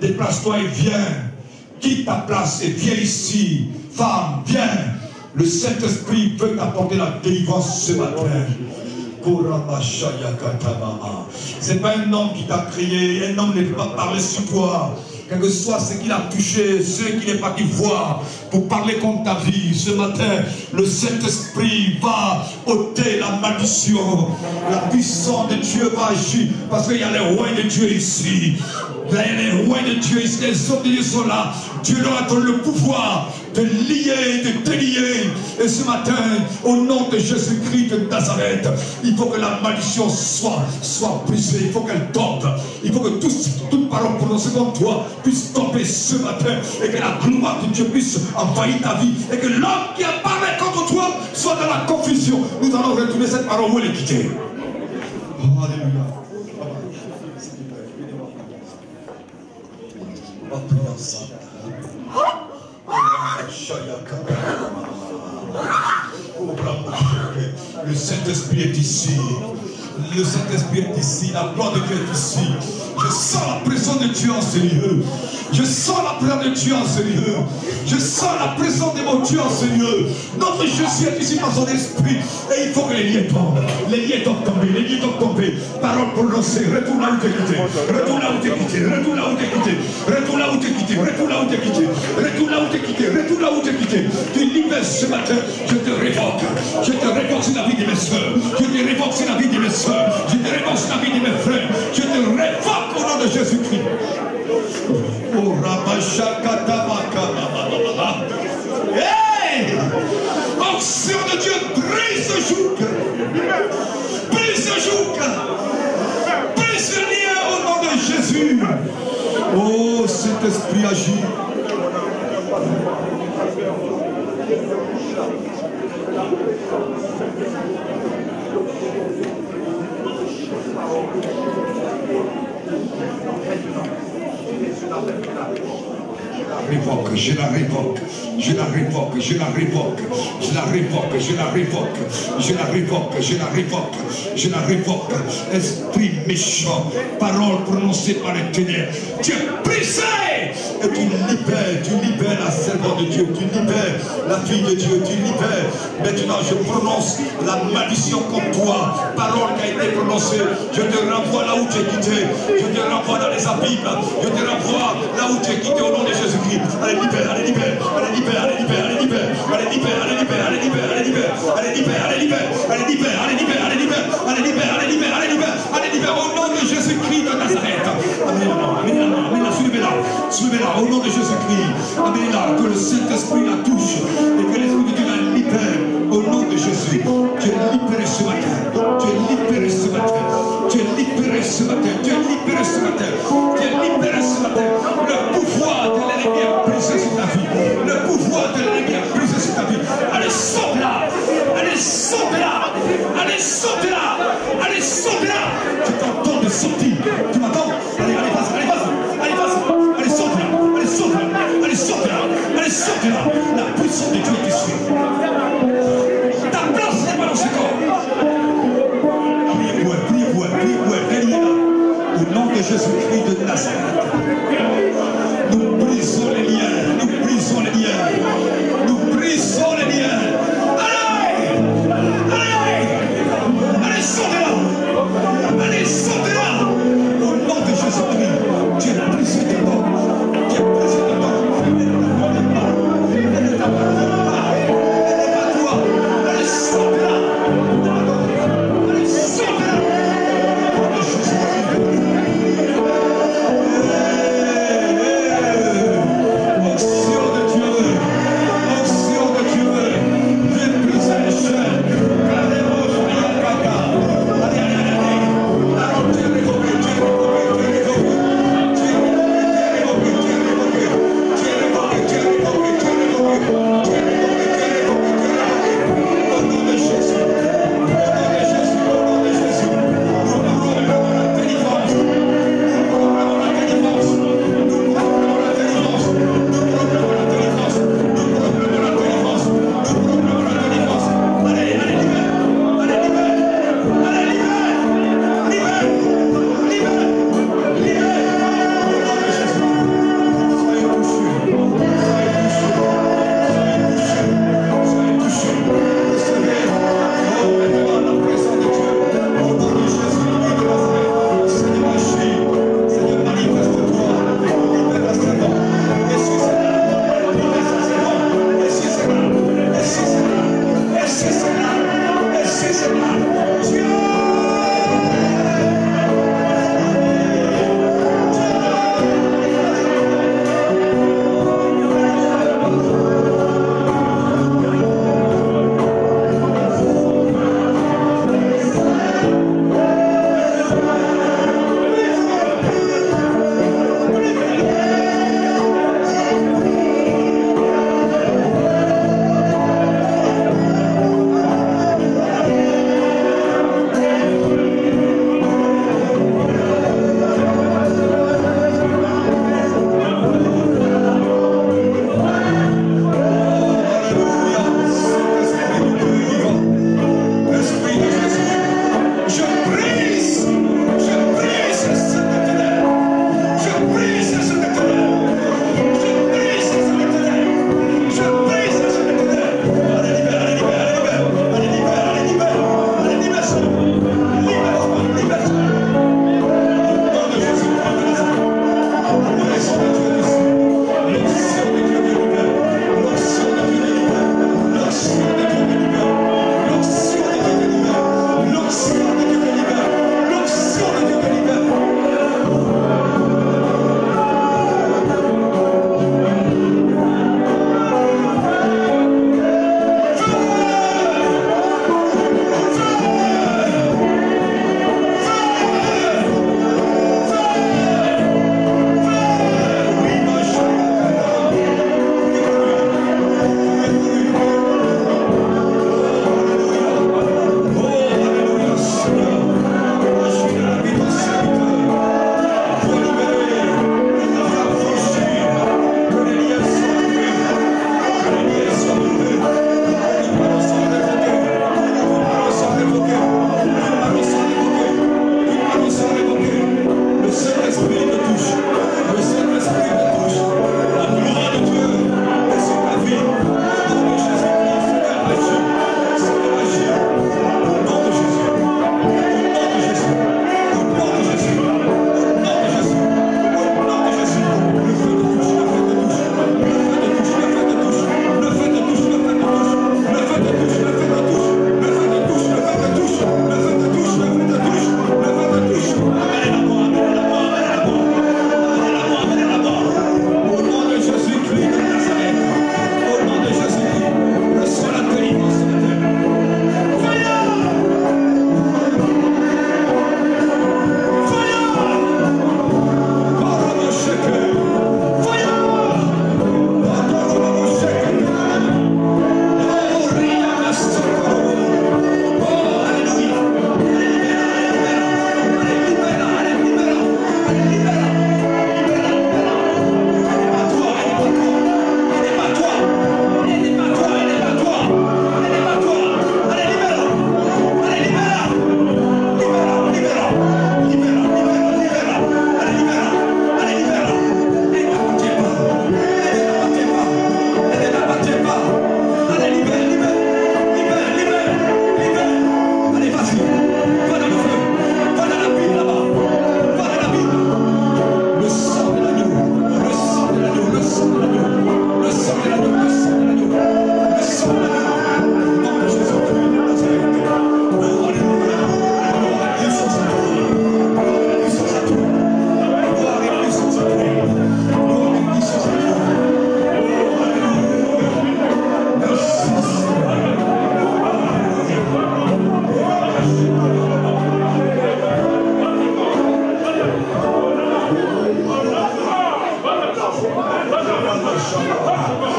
Déplace-toi et viens. Quitte ta place et viens ici. Femme, viens. Le Saint-Esprit veut t'apporter la délivrance ce matin. Ce n'est pas un homme qui t'a créé. Un homme ne peut pas parler sur toi. Quel que soit ce qu'il a touché, ce qu'il n'est pas qui voit, pour parler contre ta vie, ce matin, le Saint-Esprit va ôter la malédiction. La puissance de Dieu va agir, parce qu'il y a les rois de Dieu ici. Il y a les rois de Dieu ici, les hommes de Dieu sont là. Dieu leur a donné le pouvoir de lier, de délier. Et ce matin, au nom de Jésus-Christ de Nazareth, il faut que la malédiction soit brisée, il faut qu'elle tombe. Il faut que toute parole prononcée contre toi puisse tomber ce matin et que la gloire de Dieu puisse envahir ta vie et que l'homme qui a parlé contre toi soit dans la confusion. Nous allons retourner cette parole où elle est quittée. Oh, alléluia. On va prier ensemble. Le Saint-Esprit est ici. Le Saint-Esprit est ici. La gloire de Dieu est ici. Je sens la présence de Dieu en ce lieu. Je sens la présence de Dieu en ce lieu. Je sens la présence de mon Dieu en ce lieu. Notre Jésus est ici par son esprit. Et il faut que les liens tombent. Les liens doivent tomber. Les liens doivent tomber. Parole prononcée. Retourne là où tu es quitté. Retourne là où tu es quitté. Retourne là où tu es quitté. Retourne là où tu es quitté. Retourne là où tu es quitté. Retourne là où tu es quitté. Retourne là où tu es quitté. Tu libères ce matin. Je te révoque. Je te révoque sur la vie de mes soeurs. Je te révoque sur la vie de mes soeurs. Je te révoque sur la vie de mes frères. Je te révoque au nom de Jésus-Christ. Hey! Onction de Dieu, brise le joug. Brise le joug. Brise le lien au nom de Jésus. Oh, Saint-Esprit agit. Je la révoque, je la révoque, je la révoque, je la révoque, je la révoque, je la révoque, je la révoque, je la révoque. Esprit méchant, parole prononcée par les ténèbres, tu es brisé et tu libères la servante de Dieu, tu libères la fille de Dieu, tu libères. Maintenant je prononce la malédiction contre toi, parole qui a été prononcée, je te renvoie là où tu es quitté, je te renvoie dans les abîmes, je te renvoie là où tu es quitté au nom de Jésus-Christ. Allez, libère, allez, libère, allez, libère, allez, libère, allez, libère, allez, libère, allez, libère, allez, libère, allez, libère, allez, libère, allez, libère, allez, libère, allez, libère, allez, libère, allez, libère, allez, libère, allez, libère, allez, libère, au nom de Jésus-Christ de Nazareth. Amenez-la, suivez-la, au nom de Jésus-Christ. Amenez-la, que le Saint-Esprit la touche et que l'Esprit de Dieu la libère au nom de Jésus. Tu es libéré ce matin, tu es libéré ce matin, tu es libéré ce matin, tu es libéré ce matin, tu es libéré ce matin. Le pouvoir de l'ennemi est brisé sur ta vie. Le pouvoir de l'ennemi est brisé sur ta vie. Allez, saute-la. Allez, saute-la. Allez, saute-la. Allez, saute-la. Tu t'entends de sortir. Tu m'entends? Allez, vas-y. Allez, vas-y. Allez, saute-la. Allez, saute-la. Allez, saute-la. Allez, saute-la. La puissance de Dieu est ici. Ta place n'est pas dans ce corps. Priez-moi. Au nom de Jésus-Christ de Nazareth. Nous brisons les liens. Nous brisons les liens. Nous brisons les liens. Allez! Allez, sortez-la! Allez, sortez-la! Au nom de Jésus-Christ, tu es brisé de toi. Tu es brisé de toi. Allez, sortez-la! Allez, sortez-la! Au nom de Jésus-Christ.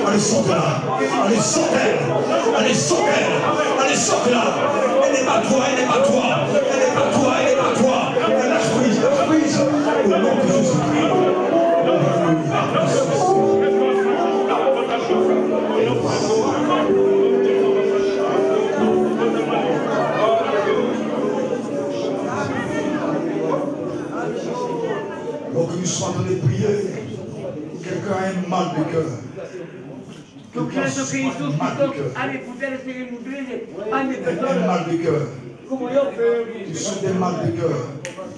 Allez, sortez-la. Allez, sortez-la. Allez, sortez-la. Allez, sortez-la. Elle n'est pas toi, elle n'est pas toi. Elle n'est pas toi, elle n'est pas toi. Elle lâche prise, lâche prise. Au nom de Jésus-Christ. Donc nous sommes en train de prier. Quelqu'un a un mal de cœur. Quelqu'un a un mal de cœur. Un mal de cœur. Tu sens des mal de cœur.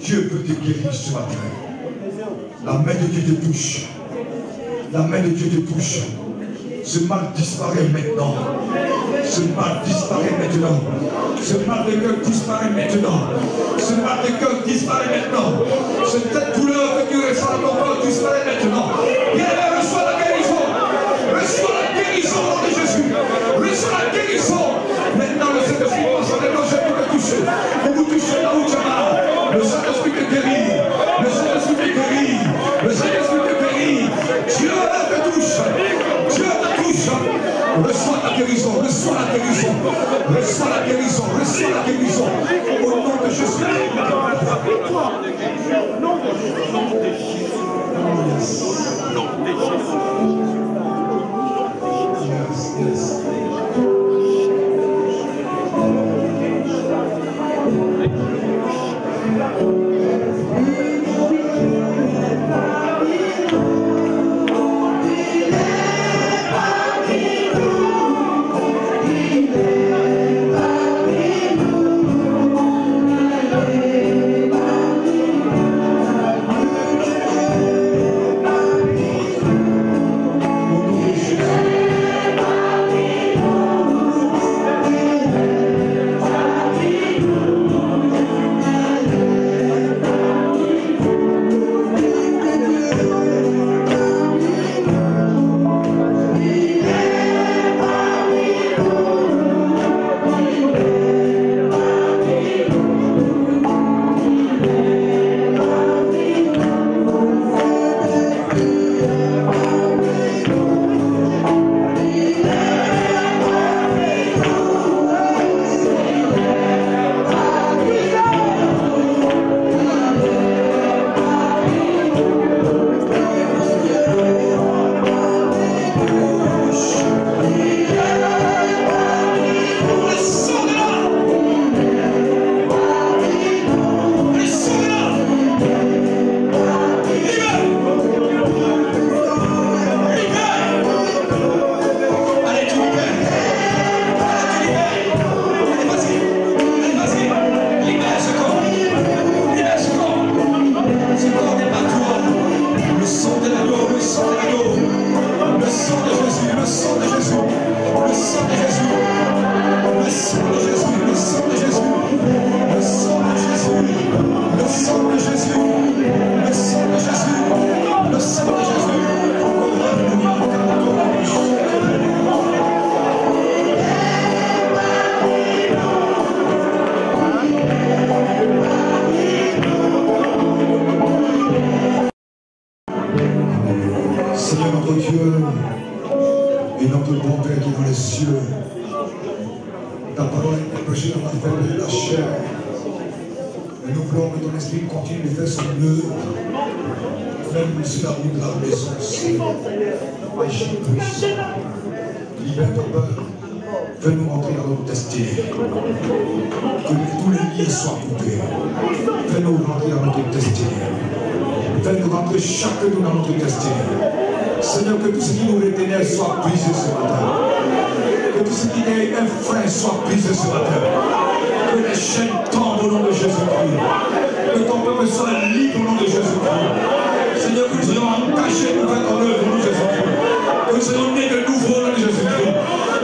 Dieu peut te guérir ce matin. La main de Dieu te touche. La main de Dieu te touche. Ce mal disparaît maintenant. Ce mal disparaît maintenant. Ce mal de cœur disparaît maintenant. Ce mal de cœur disparaît maintenant. Cette douleur que tu ressens dans ton corps disparaît maintenant. Bien, reçois la guérison. Reçois la guérison au nom de Jésus. Reçois la guérison. Maintenant, le Saint-Esprit pense à l'évangile pour te toucher. Pour vous toucher là où tu as mal. Le Saint-Esprit te guérit. Le Saint-Esprit te guérit. Le Saint-Esprit te guérit. Dieu te touche. Dieu te touche. Reçois la guérison. Reçois la guérison. Reçois la guérison. Reçois la guérison. Au nom de Jésus. Yes, yes. Fais-nous rentrer dans notre destinée. Que tous les liens soient coupés. Fais-nous rentrer dans notre destinée. Fais-nous rentrer chacun dans notre destinée. Seigneur, que tout ce qui nous retenait soit brisé ce matin. Que tout ce qui est un frein soit brisé ce matin. Que les chaînes tombent au nom de Jésus-Christ. Que ton peuple soit libre au nom de Jésus-Christ. Seigneur, que nous soyons engagés pour faire ton œuvre au nom de Jésus-Christ. Que nous soyons nés de nouveau au nom de Jésus-Christ.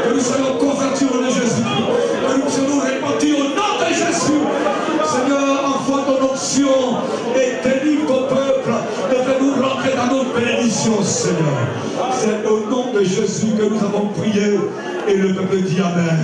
Que nous soyons convertis au nom de Jésus-Christ. Que nous soyons répandus au nom de Jésus. Seigneur, envoie ton onction et délivre ton peuple. Et fais-nous rentrer dans nos bénédictions, Seigneur. C'est au nom de Jésus que nous avons prié. Et le peuple dit Amen.